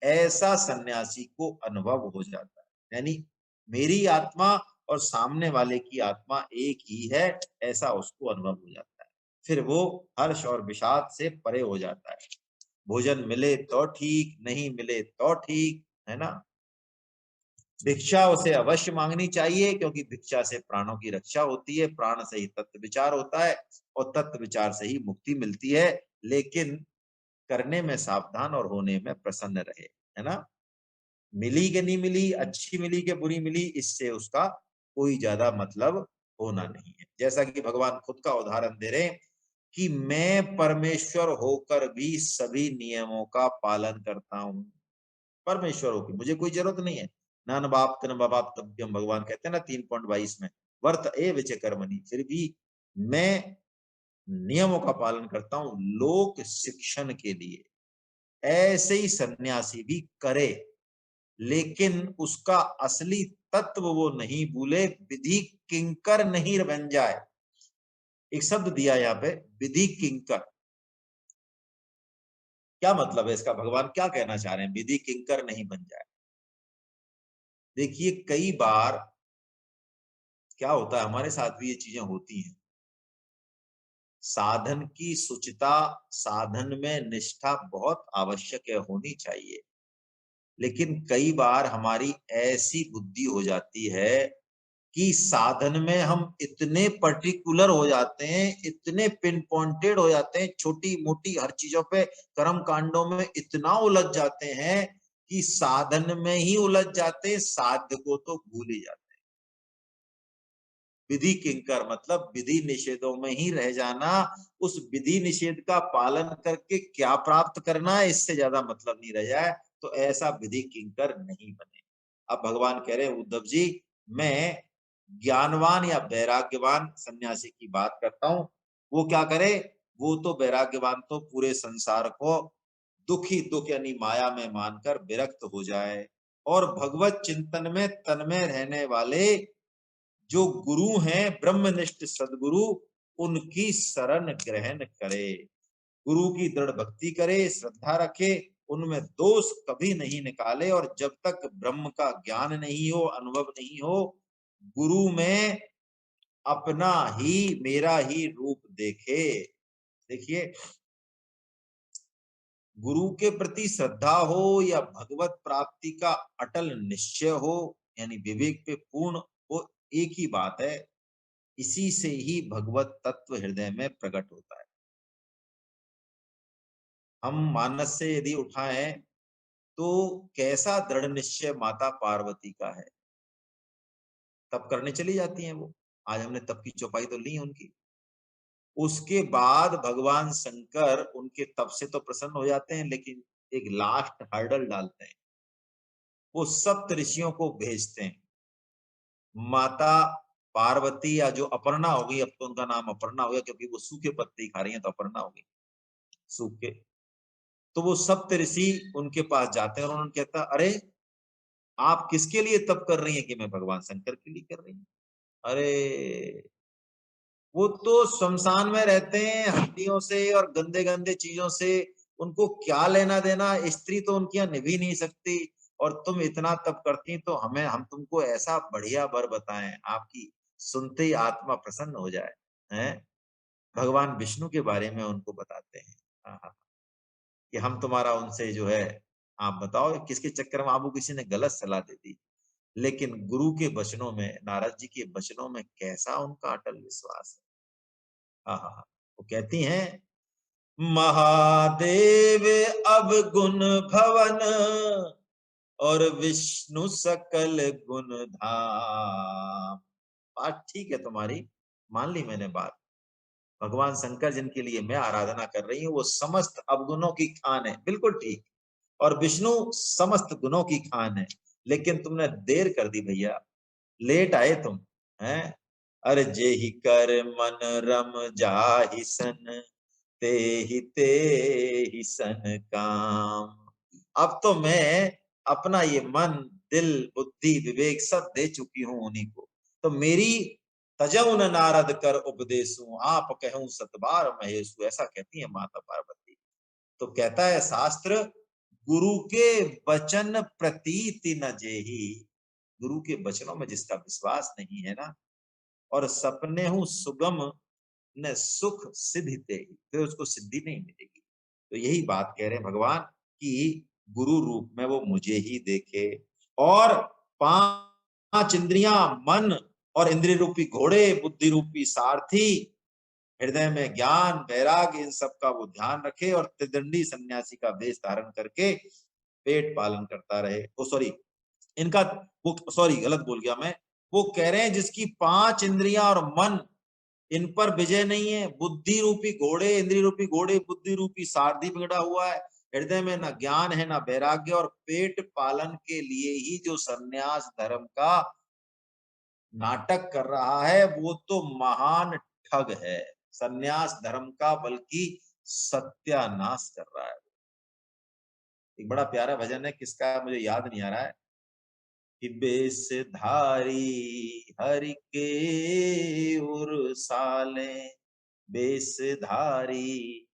A: ऐसा सन्यासी को अनुभव हो जाता है। यानी मेरी आत्मा और सामने वाले की आत्मा एक ही है, ऐसा उसको अनुभव हो जाता है। फिर वो हर्ष और विषाद से परे हो जाता है। भोजन मिले तो ठीक, नहीं मिले तो ठीक, है ना। भिक्षा उसे अवश्य मांगनी चाहिए, क्योंकि भिक्षा से प्राणों की रक्षा होती है, प्राण से ही तत्व विचार होता है, और तत्व विचार से ही मुक्ति मिलती है। लेकिन करने में सावधान और होने में प्रसन्न रहे, है ना। मिली कि नहीं मिली, अच्छी मिली कि बुरी मिली, इससे उसका कोई ज्यादा मतलब होना नहीं है। जैसा कि भगवान खुद का उदाहरण दे रहे हैं कि मैं परमेश्वर होकर भी सभी नियमों का पालन करता हूं। परमेश्वर होकर मुझे कोई जरूरत नहीं है, न बाप न बाप तब्यम, भगवान कहते हैं ना 3.22 में, वर्त ए विचय कर्मणि, फिर भी मैं नियमों का पालन करता हूं लोक शिक्षण के लिए। ऐसे ही सन्यासी भी करे, लेकिन उसका असली तत्व वो नहीं भूले, विधि किंकर नहीं बन जाए। एक शब्द दिया यहाँ पे, विधि किंकर। क्या मतलब है इसका? भगवान क्या कहना चाह रहे हैं? विधि किंकर नहीं बन जाए। देखिए, कई बार क्या होता है, हमारे साथ भी ये चीजें होती हैं। साधन की शुचिता, साधन में निष्ठा बहुत आवश्यक है, होनी चाहिए। लेकिन कई बार हमारी ऐसी बुद्धि हो जाती है कि साधन में हम इतने पर्टिकुलर हो जाते हैं, इतने पिन पॉइंटेड हो जाते हैं, छोटी मोटी हर चीजों पे, कर्म कांडों में इतना उलझ जाते हैं कि साधन में ही उलझ जाते हैं, साध्य को तो भूल ही जाते हैं। विधि किंकर मतलब विधि निषेधों में ही रह जाना, उस विधि निषेध का पालन करके क्या प्राप्त करना है, इससे ज्यादा मतलब नहीं रह जाए, तो ऐसा विधि किंकर नहीं बने। अब भगवान कह रहे हैं, उद्धव जी, मैं ज्ञानवान या वैराग्यवान सन्यासी की बात करता हूं। वो क्या करे? वो तो वैराग्यवान तो पूरे संसार को दुख ही दुख यानी माया में मानकर विरक्त हो जाए, और भगवत चिंतन में तन्मय रहने वाले जो गुरु हैं, ब्रह्मनिष्ठ सदगुरु, उनकी शरण ग्रहण करे, गुरु की दृढ़ भक्ति करे, श्रद्धा रखे, उनमें दोष कभी नहीं निकाले, और जब तक ब्रह्म का ज्ञान नहीं हो, अनुभव नहीं हो, गुरु में अपना ही, मेरा ही रूप देखे। देखिए, गुरु के प्रति श्रद्धा हो या भगवत प्राप्ति का अटल निश्चय हो, यानी विवेक पे पूर्ण, वो एक ही बात है। इसी से ही भगवत तत्व हृदय में प्रकट होता है। हम मानस से यदि उठाएं तो कैसा दृढ़ निश्चय माता पार्वती का है, तप करने चली जाती हैं वो। आज हमने तप की चौपाई तो ली उनकी। उसके बाद भगवान शंकर उनके तप से तो प्रसन्न हो जाते हैं, लेकिन एक लास्ट हर्डल डालते हैं। वो सप्त ऋषियों को भेजते हैं। माता पार्वती या जो अपर्णा हो गई, अब तो उनका नाम अपर्णा हो गया क्योंकि वो सूखे पत्ते ही खा रही हैं, तो अपर्णा हो गई, सूखे। तो वो सप्त ऋषि उनके पास जाते हैं और उन्होंने कहता, अरे आप किसके लिए तप कर रही हैं? कि मैं भगवान शंकर के लिए कर रही हूँ। अरे, वो तो श्मशान में रहते हैं, हड्डियों से और गंदे गंदे चीजों से, उनको क्या लेना देना, स्त्री तो उनकी यहाँ निभ ही नहीं सकती, और तुम इतना तप करती तो हम तुमको ऐसा बढ़िया वर बताएं, आपकी सुनते ही आत्मा प्रसन्न हो जाए। हैं? भगवान विष्णु के बारे में उनको बताते हैं। हाँ, हाँ, कि हम तुम्हारा उनसे जो है, आप बताओ किसके चक्कर में आपको किसी ने गलत सलाह दे दी। लेकिन गुरु के वचनों में, नारद जी के वचनों में कैसा उनका अटल विश्वास है। हाँ, हाँ, हाँ। वो कहती हैं, महादेव अब गुण भवन और विष्णु सकल गुण धाम। बात ठीक है तुम्हारी, मान ली मैंने बात। भगवान शंकर जिनके लिए मैं आराधना कर रही हूँ, वो समस्त अवगुणों की खान है, बिल्कुल ठीक। और विष्णु समस्त गुणों की खान है। लेकिन तुमने देर कर दी भैया, लेट आए तुम। हैं? अरे जेहि कर मन रम जाहि सन, ते ही सन काम। अब तो मैं अपना ये मन, दिल, बुद्धि, विवेक सब दे चुकी हूं उन्हीं को। तो मेरी तजौ न नारद कर उपदेशु, आप कहूं सतबार महेशु, ऐसा कहती है माता पार्वती। तो कहता है शास्त्र, गुरु के वचन प्रतीति न जेही, गुरु के वचनों में जिसका विश्वास नहीं है ना, और सपने हूं सुगम न सुख सिद्धि ते, फिर उसको सिद्धि नहीं मिलेगी। तो यही बात कह रहे हैं भगवान कि गुरु रूप में वो मुझे ही देखे, और पांच इंद्रियां, मन और इंद्रिय रूपी घोड़े, बुद्धि रूपी सारथी, हृदय में ज्ञान वैराग्य, इन सब का वो ध्यान रखे, और त्रिदंडी सन्यासी का वेश धारण करके पेट पालन करता रहे। ओ सॉरी, इनका, वो सॉरी गलत बोल गया मैं। वो कह रहे हैं जिसकी पांच इंद्रियां और मन, इन पर विजय नहीं है, बुद्धि रूपी घोड़े, इंद्रिय रूपी घोड़े, बुद्धि रूपी सारथी बिगड़ा हुआ है, हृदय में ना ज्ञान है ना वैराग्य, और पेट पालन के लिए ही जो सन्यास धर्म का नाटक कर रहा है, वो तो महान ठग है। सन्यास धर्म का बल्कि सत्यानाश कर रहा है। एक बड़ा प्यारा भजन है, किसका मुझे याद नहीं आ रहा है, कि बेसधारी हरि के उर साले, बेसधारी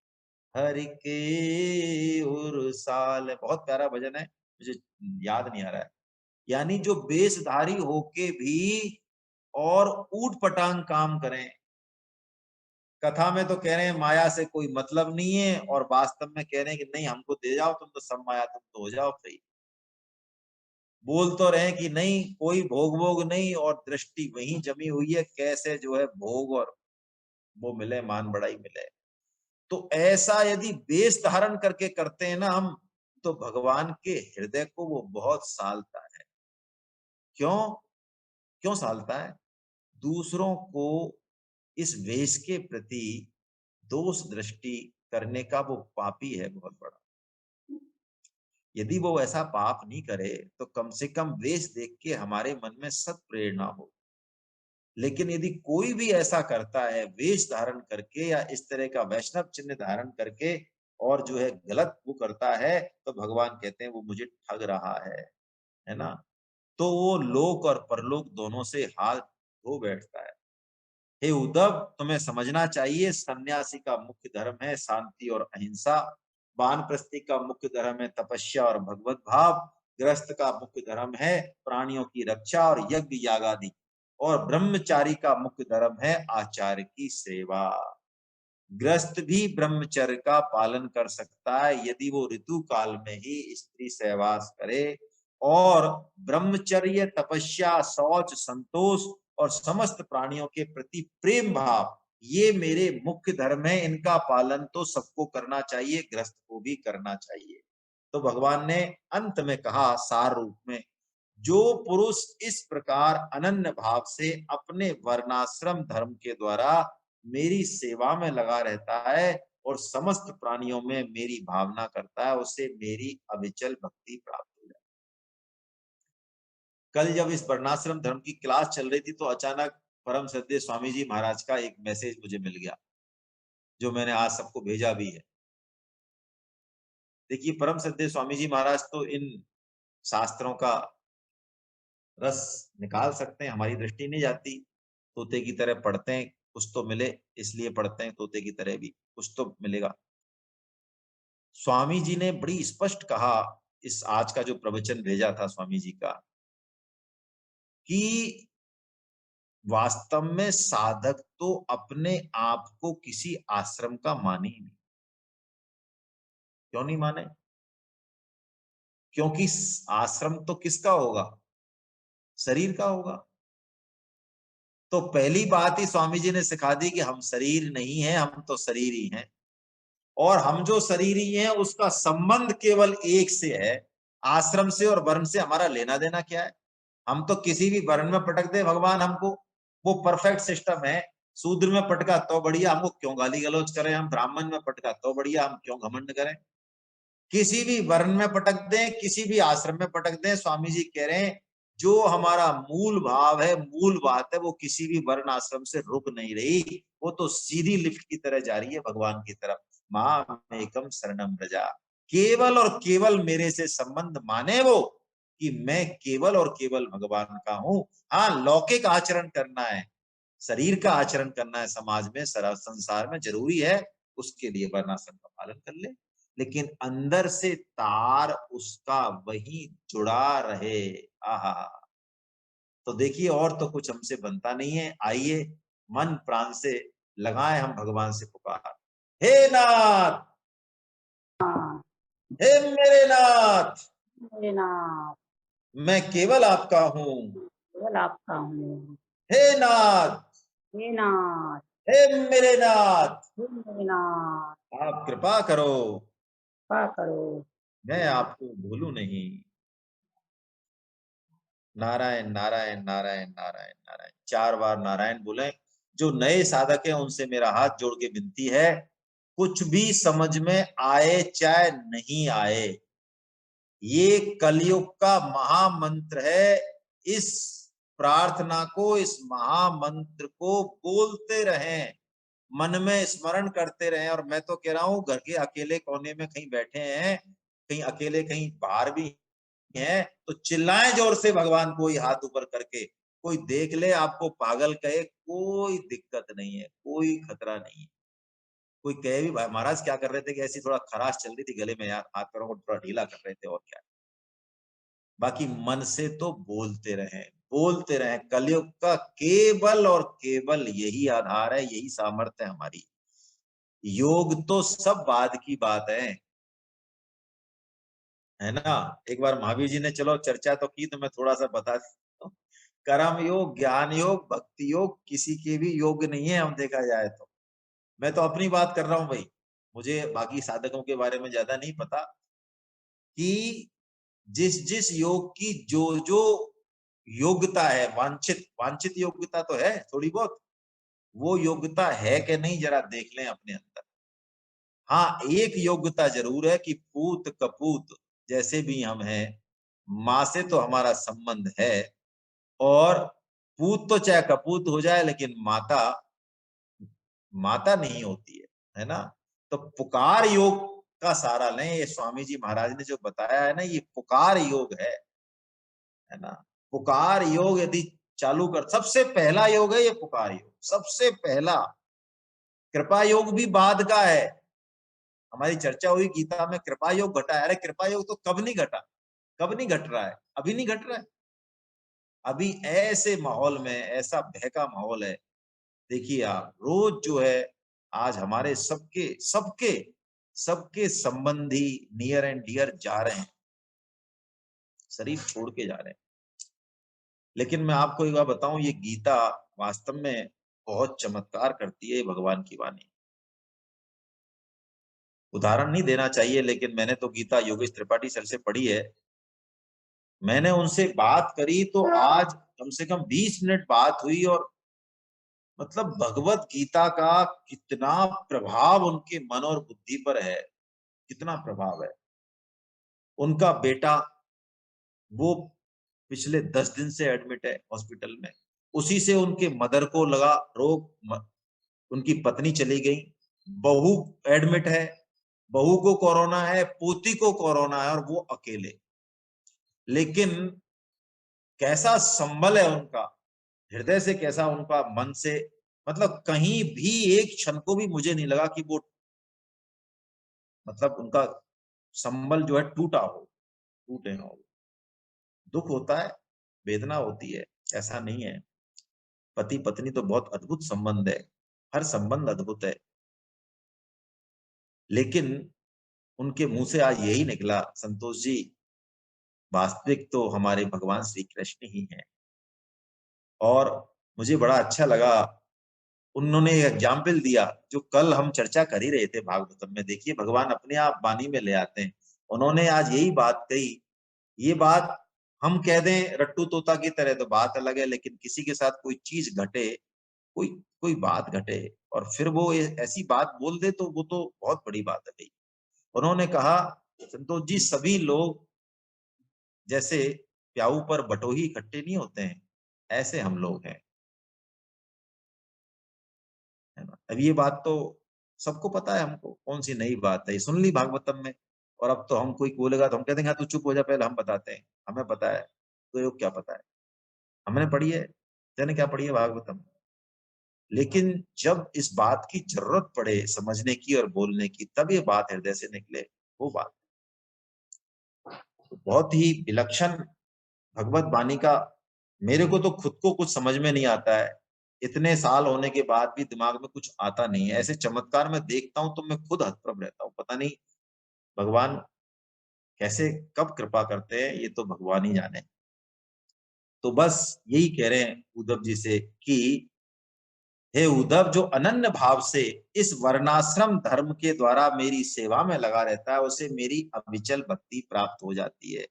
A: हरि के उर साले, बहुत प्यारा भजन है, मुझे याद नहीं आ रहा है। यानी जो बेसधारी होके भी और ऊट पटांग काम करें। कथा में तो कह रहे हैं माया से कोई मतलब नहीं है, और वास्तव में कह रहे हैं कि नहीं, हमको दे जाओ तुम तो सब माया, तुम तो हो जाओ फ्री। बोल तो रहे कि नहीं, कोई भोग भोग नहीं, और दृष्टि वहीं जमी हुई है, कैसे जो है भोग और वो मिले, मान बड़ाई मिले। तो ऐसा यदि वेश धारण करके करते हैं ना हम, तो भगवान के हृदय को वो बहुत सालता है। क्यों? क्यों सालता है? दूसरों को इस वेश के प्रति दोष दृष्टि करने का वो पापी है बहुत बड़ा। यदि वो ऐसा पाप नहीं करे तो कम से कम वेश देख के हमारे मन में सत प्रेरणा हो। लेकिन यदि कोई भी ऐसा करता है वेश धारण करके या इस तरह का वैष्णव चिन्ह धारण करके, और जो है गलत वो करता है, तो भगवान कहते हैं वो मुझे ठग रहा है ना। तो वो लोक और परलोक दोनों से हाथ धो बैठता है। हे उद्धव, तुम्हें समझना चाहिए, सन्यासी का मुख्य धर्म है शांति और अहिंसा, वानप्रस्थी का मुख्य धर्म है तपस्या और भगवत भाव, गृहस्थ का मुख्य धर्म है प्राणियों की रक्षा और यज्ञ यागादि, और ब्रह्मचारी का मुख्य धर्म है आचार्य की सेवा। गृहस्थ भी ब्रह्मचर्य का पालन कर सकता है यदि वो ऋतु काल में ही स्त्री सहवास करे, और ब्रह्मचर्य, तपस्या, शौच, संतोष और समस्त प्राणियों के प्रति प्रेम भाव, ये मेरे मुख्य धर्म है, इनका पालन तो सबको करना चाहिए, गृहस्थ को भी करना चाहिए। तो भगवान ने अंत में कहा सार रूप में, जो पुरुष इस प्रकार अनन्य भाव से अपने वर्णाश्रम धर्म के द्वारा मेरी सेवा में लगा रहता है और समस्त प्राणियों में मेरी भावना करता है, उसे मेरी अविचल भक्ति प्राप्त हो जाती है। कल जब इस वर्णाश्रम धर्म की क्लास चल रही थी तो अचानक परम श्रद्धेय स्वामी जी महाराज का एक मैसेज मुझे मिल गया, जो मैंने आज सबको भेजा भी है। देखिए, परम श्रद्धेय स्वामी जी महाराज तो इन शास्त्रों का रस निकाल सकते हैं, हमारी दृष्टि नहीं जाती। तोते की तरह पढ़ते हैं, कुछ तो मिले इसलिए पढ़ते हैं, तोते की तरह भी कुछ तो मिलेगा। स्वामी जी ने बड़ी स्पष्ट कहा, इस आज का जो प्रवचन भेजा था स्वामी जी का, कि वास्तव में साधक तो अपने आप को किसी आश्रम का माने ही नहीं। क्यों नहीं माने? क्योंकि आश्रम तो किसका होगा? शरीर का होगा। तो पहली बात ही स्वामी जी ने सिखा दी कि हम शरीर नहीं है, हम तो शरीर ही हैं। और हम जो शरीरी हैं उसका संबंध केवल एक से है, आश्रम से, और वर्ण से हमारा लेना देना क्या है? हम तो किसी भी वर्ण में पटक दे भगवान हमको, वो परफेक्ट सिस्टम है। शूद्र में पटका तो बढ़िया, हमको क्यों गाली गलौज करें? हम ब्राह्मण में पटका तो बढ़िया, हम क्यों घमंड करें? किसी भी वर्ण में पटक दें, किसी भी आश्रम में पटक दें, स्वामी जी कह रहे हैं जो हमारा मूल भाव है, मूल बात है, वो किसी भी वर्ण आश्रम से रुक नहीं रही, वो तो सीधी लिफ्ट की तरह जा रही है भगवान की तरफ। मां एकम शरणम रजा, केवल और केवल मेरे से संबंध माने वो, कि मैं केवल और केवल भगवान का हूं। हाँ, लौकिक आचरण करना है, शरीर का आचरण करना है समाज में, संसार में, जरूरी है, उसके लिए वर्णाश्रम का पालन कर ले, लेकिन अंदर से तार उसका वही जुड़ा रहे। आहा, तो देखिए, और तो कुछ हमसे बनता नहीं है। आइए मन प्राण से लगाए हम भगवान से पुकार, हे नाथ,
B: हाँ,
A: हे मेरे नाथ,
B: मेरे नाथ,
A: मैं केवल आपका हूँ।
B: केवल आपका हूँ।
A: हे नाथ,
B: हे नाथ,
A: हे मेरे नाथ,
B: हे मेरे नाथ,
A: आप कृपा करो,
B: कृपा करो।
A: मैं आपको भूलू नहीं। नारायण नारायण नारायण नारायण नारायण, 4 बार नारायण बोले। जो नए साधक हैं उनसे मेरा हाथ जोड़ के विनती है, कुछ भी समझ में आए चाहे नहीं आए, ये कलयुग का महामंत्र है। इस प्रार्थना को, इस महामंत्र को बोलते रहें, मन में स्मरण करते रहें। और मैं तो कह रहा हूं, घर के अकेले कोने में कहीं बैठे हैं कहीं अकेले कहीं बाहर भी हैं तो चिल्लाएं जोर से भगवान, कोई हाथ ऊपर करके, कोई देख ले आपको पागल कहे, कोई दिक्कत नहीं है, कोई खतरा नहीं है। कोई कहे भी महाराज क्या कर रहे थे कि ऐसी थोड़ा खराश चल रही थी गले में यार, हाथ पैरों को थोड़ा ढीला कर रहे थे और क्या। बाकी मन से तो बोलते रहें, बोलते रहें। कलयुग का केवल और केवल यही आधार है, यही सामर्थ्य है हमारी। योग तो सब बाद की बात है ना। एक बार महावीर जी ने चलो चर्चा तो की, तो मैं थोड़ा सा बता देता हूँ। कर्म योग, ज्ञान योग, भक्ति योग किसी के भी योग नहीं है, हम देखा जाए तो। मैं तो अपनी बात कर रहा हूँ भाई, मुझे बाकी साधकों के बारे में ज्यादा नहीं पता कि जिस जिस योग की जो जो योग्यता है, वांछित वांछित योग्यता तो है थोड़ी बहुत, वो योग्यता है कि नहीं जरा देख लें अपने अंदर। हाँ, एक योग्यता जरूर है कि पूत कपूत जैसे भी हम हैं, माँ से तो हमारा संबंध है। और पूत तो चाहे कपूत हो जाए, लेकिन माता माता नहीं होती है ना। तो पुकार योग का सारा लें, ये स्वामी जी महाराज ने जो बताया है ना, ये पुकार योग है ना। पुकार योग यदि चालू कर, सबसे पहला योग है ये पुकार योग, सबसे पहला। कृपा योग भी बाद का है। हमारी चर्चा हुई गीता में कृपा योग घटा है, अरे कृपा योग तो कब नहीं घटा, कब नहीं घट रहा है, अभी नहीं घट रहा है। अभी ऐसे माहौल में, ऐसा भय का माहौल है। देखिए आप रोज जो है, आज हमारे सबके सबके सबके संबंधी नियर एंड डियर जा रहे हैं, शरीर छोड़ के जा रहे हैं। लेकिन मैं आपको एक बात बताऊं, ये गीता वास्तव में बहुत चमत्कार करती है, भगवान की वाणी। उदाहरण नहीं देना चाहिए, लेकिन मैंने तो गीता योगेश त्रिपाठी सर से पढ़ी है। मैंने उनसे बात करी तो आज कम से कम 20 मिनट बात हुई, और मतलब भगवत गीता का कितना प्रभाव उनके मन और बुद्धि पर है, कितना प्रभाव है। उनका बेटा वो पिछले 10 दिन से एडमिट है हॉस्पिटल में, उसी से उनके मदर को लगा रोग, उनकी पत्नी चली गई, बहू एडमिट है, बहू को कोरोना है, पोती को कोरोना है, और वो अकेले। लेकिन कैसा संबल है उनका, हृदय से कैसा उनका, मन से, मतलब कहीं भी एक क्षण को भी मुझे नहीं लगा कि वो, मतलब उनका संबल जो है टूटा हो, टूटे हो। दुख होता है, वेदना होती है, ऐसा नहीं है। पति पत्नी तो बहुत अद्भुत संबंध है, हर संबंध अद्भुत है। लेकिन उनके मुंह से आज यही निकला, संतोष जी वास्तविक तो हमारे भगवान श्री कृष्ण ही हैं। और मुझे बड़ा अच्छा लगा, उन्होंने एक एग्जाम्पल दिया जो कल हम चर्चा कर ही रहे थे भागवतम में। देखिए भगवान अपने आप वाणी में ले आते हैं। उन्होंने आज यही बात कही। ये बात हम कह दें रट्टू तोता की तरह तो बात अलग है, लेकिन किसी के साथ कोई चीज घटे, कोई कोई बात घटे, और फिर वो ऐसी बात बोल दे, तो वो तो बहुत बड़ी बात है भाई। उन्होंने कहा, संतोष जी सभी लोग जैसे प्याऊ पर बटोही इकट्ठे नहीं होते हैं, ऐसे हम लोग हैं, है ना। अब ये बात तो सबको पता है, हमको कौन सी नई बात है, ये सुन ली भागवतम में। और अब तो हम कोई बोलेगा तो हम कहते हैं हाँ, तू चुप हो जा, पहले हम बताते हैं, हमें पता है, तो क्या पता है, हमने पढ़ी है, तेने क्या पढ़ी है भागवतम। लेकिन जब इस बात की जरूरत पड़े समझने की और बोलने की, तब ये बात हृदय से निकले, वो बात तो बहुत ही विलक्षण भगवत वाणी का। मेरे को तो खुद को कुछ समझ में नहीं आता है, इतने साल होने के बाद भी दिमाग में कुछ आता नहीं है। ऐसे चमत्कार मैं देखता हूं तो मैं खुद हतप्रभ रहता हूँ, पता नहीं भगवान कैसे कब कृपा करते हैं, ये तो भगवान ही जाने। तो बस यही कह रहे हैं उद्धव जी से कि हे उद्धव, जो अनन्य भाव से इस वर्णाश्रम धर्म के द्वारा मेरी सेवा में लगा रहता है, उसे मेरी अविचल भक्ति प्राप्त हो जाती है।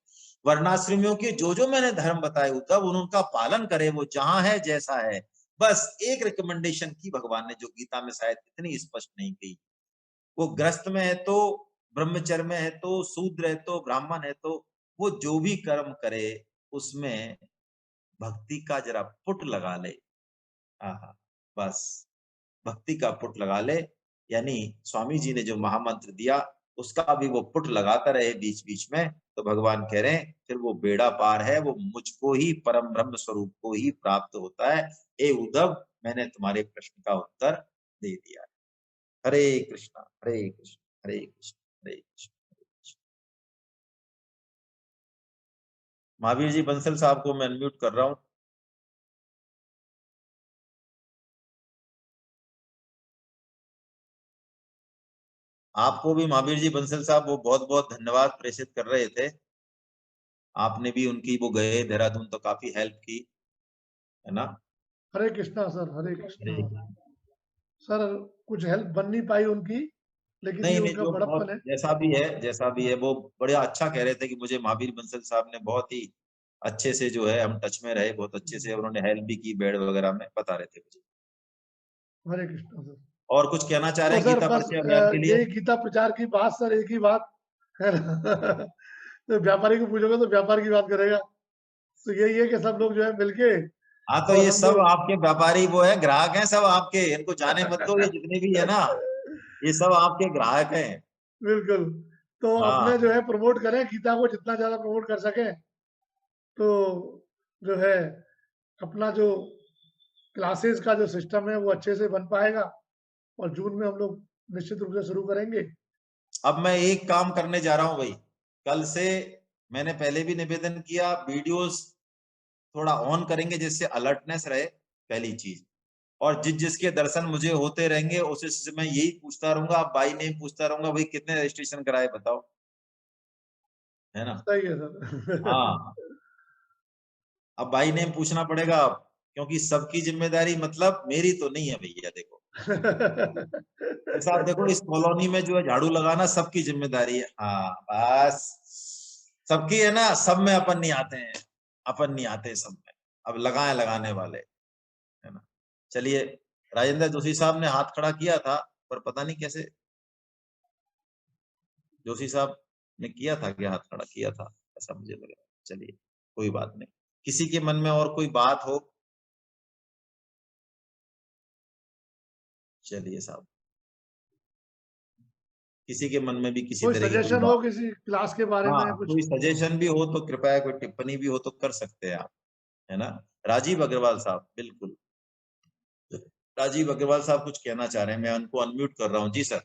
A: वर्णाश्रमियों के जो जो मैंने धर्म बताए उद्धव, उनका पालन करे, वो जहां है जैसा है। बस एक रिकमेंडेशन की भगवान ने, जो गीता में शायद इतनी स्पष्ट नहीं की। वो ग्रस्त में है तो, ब्रह्मचर्य में है तो, शूद्र है तो, ब्राह्मण है तो, वो जो भी कर्म करे उसमें भक्ति का जरा पुट लगा ले। हाँ, बस भक्ति का पुट लगा ले। यानी स्वामी जी ने जो महामंत्र दिया, उसका भी वो पुट लगाता रहे बीच बीच में, तो भगवान कह रहे हैं फिर वो बेड़ा पार है, वो मुझको ही, परम ब्रह्म स्वरूप को ही प्राप्त होता है। ए उद्धव, मैंने तुम्हारे प्रश्न का उत्तर दे दिया। हरे कृष्णा हरे कृष्णा हरे कृष्णा हरे कृष्णा। महावीर जी बंसल साहब को मैं अनम्यूट कर रहा हूँ। आपको भी महावीर जी बंसल साहब वो बहुत बहुत धन्यवाद प्रेषित कर रहे थे। आपने भी उनकी, वो गए देहरादून तो काफी हेल्प की, है ना।
C: हरे कृष्णा सर, हरे
A: हरे
C: कृष्णा
A: कृष्णा।
C: सर। कुछ हेल्प बन नहीं पाई उनकी, लेकिन ये
A: नहीं नहीं,
C: उनका
A: जो
C: बड़प्पन
A: बहुत
C: है।
A: जैसा भी है वो बड़ा अच्छा कह रहे थे कि मुझे महावीर बंसल साहब ने बहुत ही अच्छे से जो है, हम टच में रहे बहुत अच्छे से, उन्होंने हेल्प भी की बेड वगैरह में, बता रहे थे मुझे।
C: हरे कृष्णा सर।
A: और कुछ कहना चाह रहे
C: तो
A: हैं
C: सर
A: गीता
C: बस
A: परिचय अभियान के लिए?
C: यही गीता प्रचार की बात सर, एक ही बात है ना। तो व्यापारी को पूछोगे तो व्यापार की बात करेगा। तो यही है कि सब लोग जो है मिलके,
A: हाँ, तो
C: और
A: ये
C: हम
A: सब
C: लोग
A: आपके व्यापारी वो है, ग्राहक हैं सब आपके, इनको जाने मत दो, ये जितने भी है ना, ये सब आपके ग्राहक हैं।
C: बिल्कुल। तो अपने
A: हाँ,
C: जो है प्रमोट करें गीता को, जितना ज्यादा प्रमोट कर सकें। तो जो है अपना जो क्लासेस का जो सिस्टम है वो अच्छे से बन पाएगा, और जून में हम लोग निश्चित रूप से शुरू करेंगे।
A: अब मैं एक काम करने जा रहा हूँ भाई, कल से, मैंने पहले भी निवेदन किया, वीडियोस थोड़ा ऑन करेंगे जिससे अलर्टनेस रहे, पहली चीज। और जिस जिसके दर्शन मुझे होते रहेंगे उसे मैं यही पूछता रहूंगा, बाई नेम पूछता रहूंगा, भाई कितने रजिस्ट्रेशन कराए बताओ, है ना।
C: सही है सर।
A: हाँ, अब बाई नेम पूछना पड़ेगा अब, क्योंकि सबकी जिम्मेदारी मतलब मेरी तो नहीं है भैया। देखो जैसा आप देखो, इस कॉलोनी में जो है झाड़ू लगाना सबकी जिम्मेदारी है, हाँ बस, सबकी है ना, सब में अपन नहीं आते हैं, अपन नहीं आते सब में, अब लगाए लगाने वाले, है ना। चलिए, राजेंद्र जोशी साहब ने हाथ खड़ा किया था, पर पता नहीं कैसे, जोशी साहब ने किया था क्या, हाथ खड़ा किया था ऐसा मुझे लग रहा है। चलिए, कोई बात नहीं, किसी के मन में और कोई बात हो, चलिए साहब, किसी के मन में भी किसी
C: कोई
A: तरह की कोई
C: सजेशन हो
A: बात,
C: किसी क्लास के बारे
A: हाँ
C: में कुछ?
A: कोई सजेशन भी हो तो कृपया, कोई टिप्पणी भी हो तो कर सकते हैं आप, है ना। राजीव अग्रवाल साहब, बिल्कुल, राजीव अग्रवाल साहब कुछ कहना चाह रहे हैं, मैं उनको अनम्यूट कर रहा हूँ जी sir.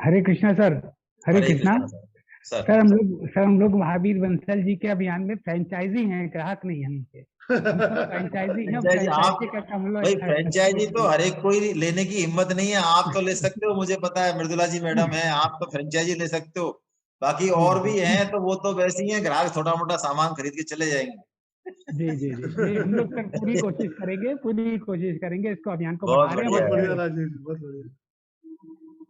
D: Hare Krishna sir. Hare
A: Hare
D: Krishna
A: Krishna sir. Sir
D: sir हम लोग महावीर बंसल जी के अभियान में फ्रेंचाइजी हैं, ग्राहक नहीं हैं उनके। हम सब फ्रेंचाइजी हैं,
A: फ्रेंचाइजी आप,
D: फ्रेंचाइजी का काम हम
A: भाई
D: लोग
A: फ्रेंचाइजी तो हर एक कोई लेने की हिम्मत नहीं है, आप तो ले सकते हो, मुझे पता है, मृदुला जी मैडम है, आप तो फ्रेंचाइजी ले सकते हो, बाकी
D: जी
A: और
D: जी
A: भी हैं तो वो तो वैसे ही हैं, ग्राहक छोटा मोटा सामान खरीद के चले जाएंगे।
D: जी जी जी नहीं, हम लोग सर पूरी कोशिश करेंगे, इसको अभियान को
A: बहुत
D: बढ़ा रहे हैं,
C: बहुत
A: बढ़िया है।
C: बढ़िया
D: बढ़ाएंगे।
C: राजेश जी, बहुत बढ़िया।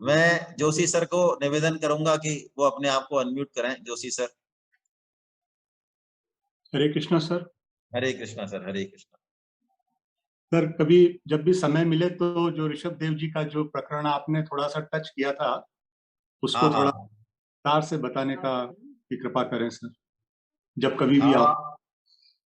A: मैं जोशी सर को निवेदन करूंगा कि वो अपने आप को अनम्यूट करें, Joshi sir.
E: Hare Krishna sir.
A: Hare Krishna sir, Hare Krishna.
E: Sir कभी जब भी समय मिले तो जो ऋषभ देव जी का जो प्रकरण आपने थोड़ा सा टच किया था, उसको
A: हाँ हाँ
E: थोड़ा
A: हाँ
E: विस्तार से बताने का की कृपा करें सर, जब कभी भी आप।
A: हाँ।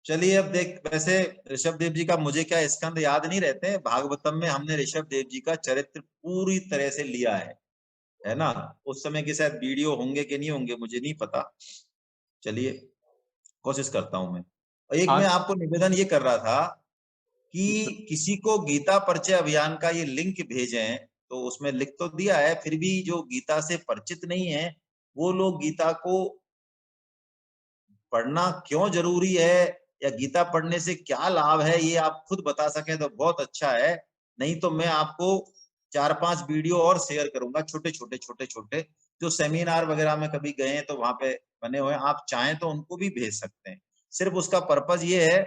A: चलिए, अब देख, वैसे ऋषभ देव जी का मुझे क्या स्कंद याद नहीं रहते, भागवतम में हमने ऋषभ देव जी का चरित्र पूरी तरह से लिया है ना। उस समय के शायद वीडियो होंगे कि नहीं होंगे मुझे नहीं पता, चलिए कोशिश करता हूं मैं। और एक मैं
E: आज
A: आपको निवेदन ये कर रहा था
E: जी सर।
A: कि किसी को गीता परिचय अभियान का ये लिंक भेजें, तो उसमें लिख तो दिया है, फिर भी जो गीता से परिचित नहीं है वो लोग गीता को पढ़ना क्यों जरूरी है, या गीता पढ़ने से क्या लाभ है, ये आप खुद बता सकें तो बहुत अच्छा है। नहीं तो मैं आपको 4-5 वीडियो और शेयर करूंगा, छोटे छोटे जो सेमिनार वगैरह में कभी गए हैं तो वहां पे बने हुए हैं, आप चाहें तो उनको भी भेज सकते हैं। सिर्फ उसका पर्पज ये है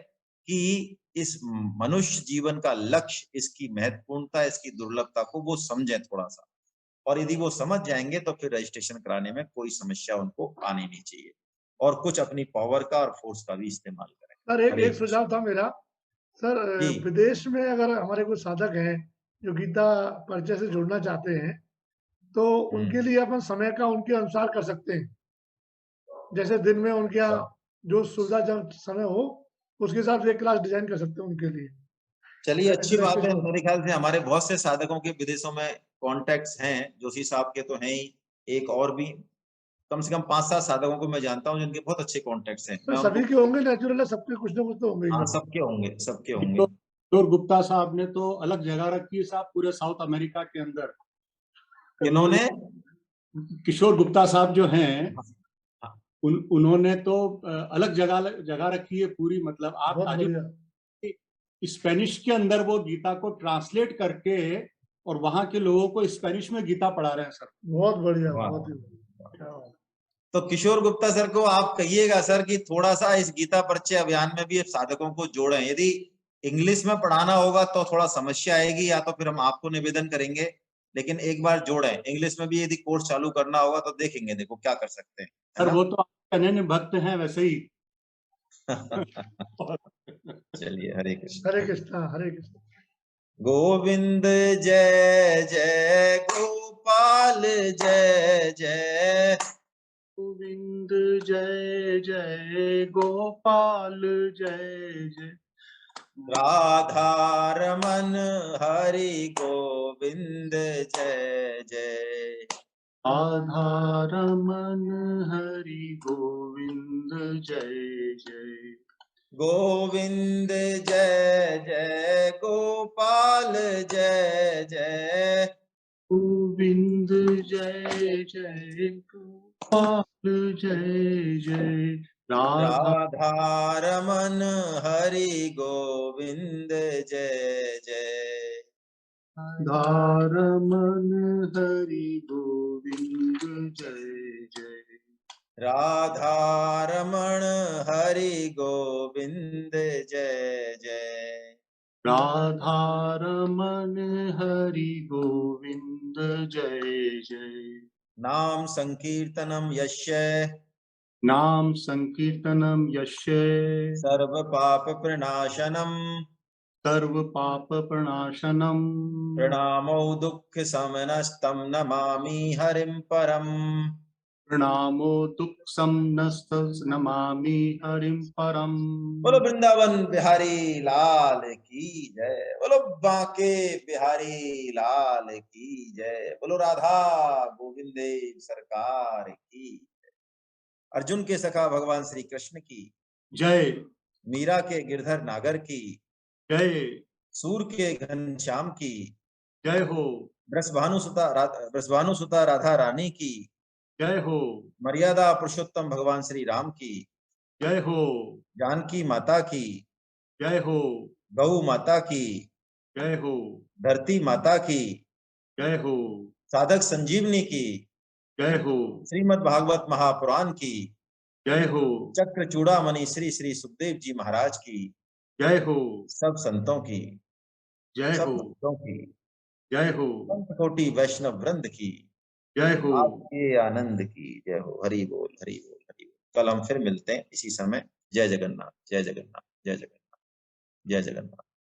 A: कि इस मनुष्य जीवन का लक्ष्य, इसकी महत्वपूर्णता, इसकी दुर्लभता को वो समझें थोड़ा सा, और यदि वो समझ जाएंगे तो फिर रजिस्ट्रेशन कराने में कोई समस्या उनको आनी नहीं चाहिए, और कुछ अपनी पावर का और फोर्स का भी इस्तेमाल करें।
C: सर एक
A: हरे
C: एक
A: कृष्ण
C: सुझाव था मेरा। सर
A: जी।
C: विदेश में अगर हमारे कुछ साधक हैं जो गीता परिचय से जुड़ना चाहते हैं, तो उनके लिए अपन समय का उनके अनुसार कर सकते हैं। जैसे दिन में उनके यहाँ जो सुविधाजनक समय हो, उसके हिसाब से एक क्लास डिजाइन कर सकते हैं उनके लिए।
A: चलिए, अच्छी
C: इतना
A: बात है,
C: स्पेशल।
A: मेरे ख्याल से हमारे बहुत से साधकों के विदेशों में कॉन्टेक्ट्स हैं, जोशी साहब के तो हैं ही, एक और भी कम से कम 5-7 साधकों को मैं जानता हूँ जिनके बहुत अच्छे कॉन्टेक्ट्स हैं। मैं
C: सभी
A: उनको,
C: के होंगे, नेचुरल है, सबके कुछ ना कुछ तो होंगे ही।
A: हाँ सबके होंगे, सबके होंगे।
E: किशोर गुप्ता साहब ने तो अलग जगह रखी है साहब पूरे साउथ अमेरिका के अंदर।
A: इन्होंने,
E: किशोर गुप्ता साहब जो हैं,
A: हाँ,
E: उन्होंने तो अलग जगह रखी है पूरी। मतलब आप
C: बहुत
E: ताजुब,
C: बढ़िया।
E: स्पेनिश के अंदर वो गीता को ट्रांसलेट करके और वहां के लोगों को स्पेनिश में गीता पढ़ा रहे हैं सर।
C: बहुत बढ़िया,
A: वाह।
C: बहुत ही बढ़िया। क्या बात है।
A: तो किशोर गुप्ता सर को आप कहिएगा सर कि थोड़ा सा इस गीता परिचय अभियान में भी साधकों को जोड़ें। यदि इंग्लिश में पढ़ाना होगा तो थोड़ा समस्या आएगी, या तो फिर हम आपको निवेदन करेंगे, लेकिन एक बार जोड़ें। इंग्लिश में भी यदि कोर्स चालू करना होगा तो देखेंगे, देखो क्या कर सकते हैं, है
E: सर
A: ना?
E: वो तो आपके अनन्य भक्त हैं वैसे ही।
A: चलिए, हरे कृष्ण।
C: हरे कृष्णा, हरे कृष्णा।
A: गोविंद जय जय गोपाल जय जय,
E: गोविंद जय जय गोपाल जय जय,
A: राधा रमन हरि गोविंद जय जय,
E: राधा रमन हरि गोविंद जय जय,
A: गोविंद जय जय गोपाल जय जय,
E: गोविंद जय जय गोपाल जय जय, राधा
A: राधा रमन हरि गोविंद जय जय,
E: रमन हरि गोविंद जय जय,
A: राधा रमण हरि गोविंद जय जय,
E: राधा रमन हरि गोविंद जय जय,
A: नाम संकीर्तनम यस्य
E: नाम संकीर्तनम यस्य
A: सर्व पाप प्रणाशनम,
E: सर्व पाप प्रणाशनम,
A: प्रणामो दुःख समनस्तम नमामि हरिं परम,
E: प्रणामो दुख समनस्त नमामि हरिं परम।
A: बोलो वृंदावन बिहारी लाल की जय, बोलो बांके बिहारी लाल की जय, बोलो राधा गोविंदे सरकार की जय, अर्जुन के सखा भगवान श्री कृष्ण की
E: जय,
A: मीरा के गिरधर नागर की
E: जय,
A: सूर के घनश्याम की
E: जय हो,
A: ब्रजभानु सुता राधा रानी की
E: जय हो,
A: मर्यादा पुरुषोत्तम भगवान श्री राम की
E: जय हो,
A: जानकी माता की
E: जय हो,
A: गौ माता की
E: जय हो,
A: धरती माता की
E: जय हो,
A: साधक संजीवनी की
E: जय हो,
A: श्रीमद् भागवत महापुराण की
E: जय हो,
A: चक्र चूड़ामणि श्री श्री सुखदेव जी महाराज की
E: जय हो,
A: सब संतों की,
E: जय
A: सब
E: हो,
A: भक्तों की,
E: जय हो,
A: संत कोटि वैष्णव वृंद की,
E: जय हो।
A: आपके आनंद की जय हो। हरि बोल, हरि बोल, हरि बोल। कल हम फिर मिलते हैं इसी समय। जय जगन्नाथ, जय जगन्नाथ, जय जगन्नाथ, जय जगन्नाथ।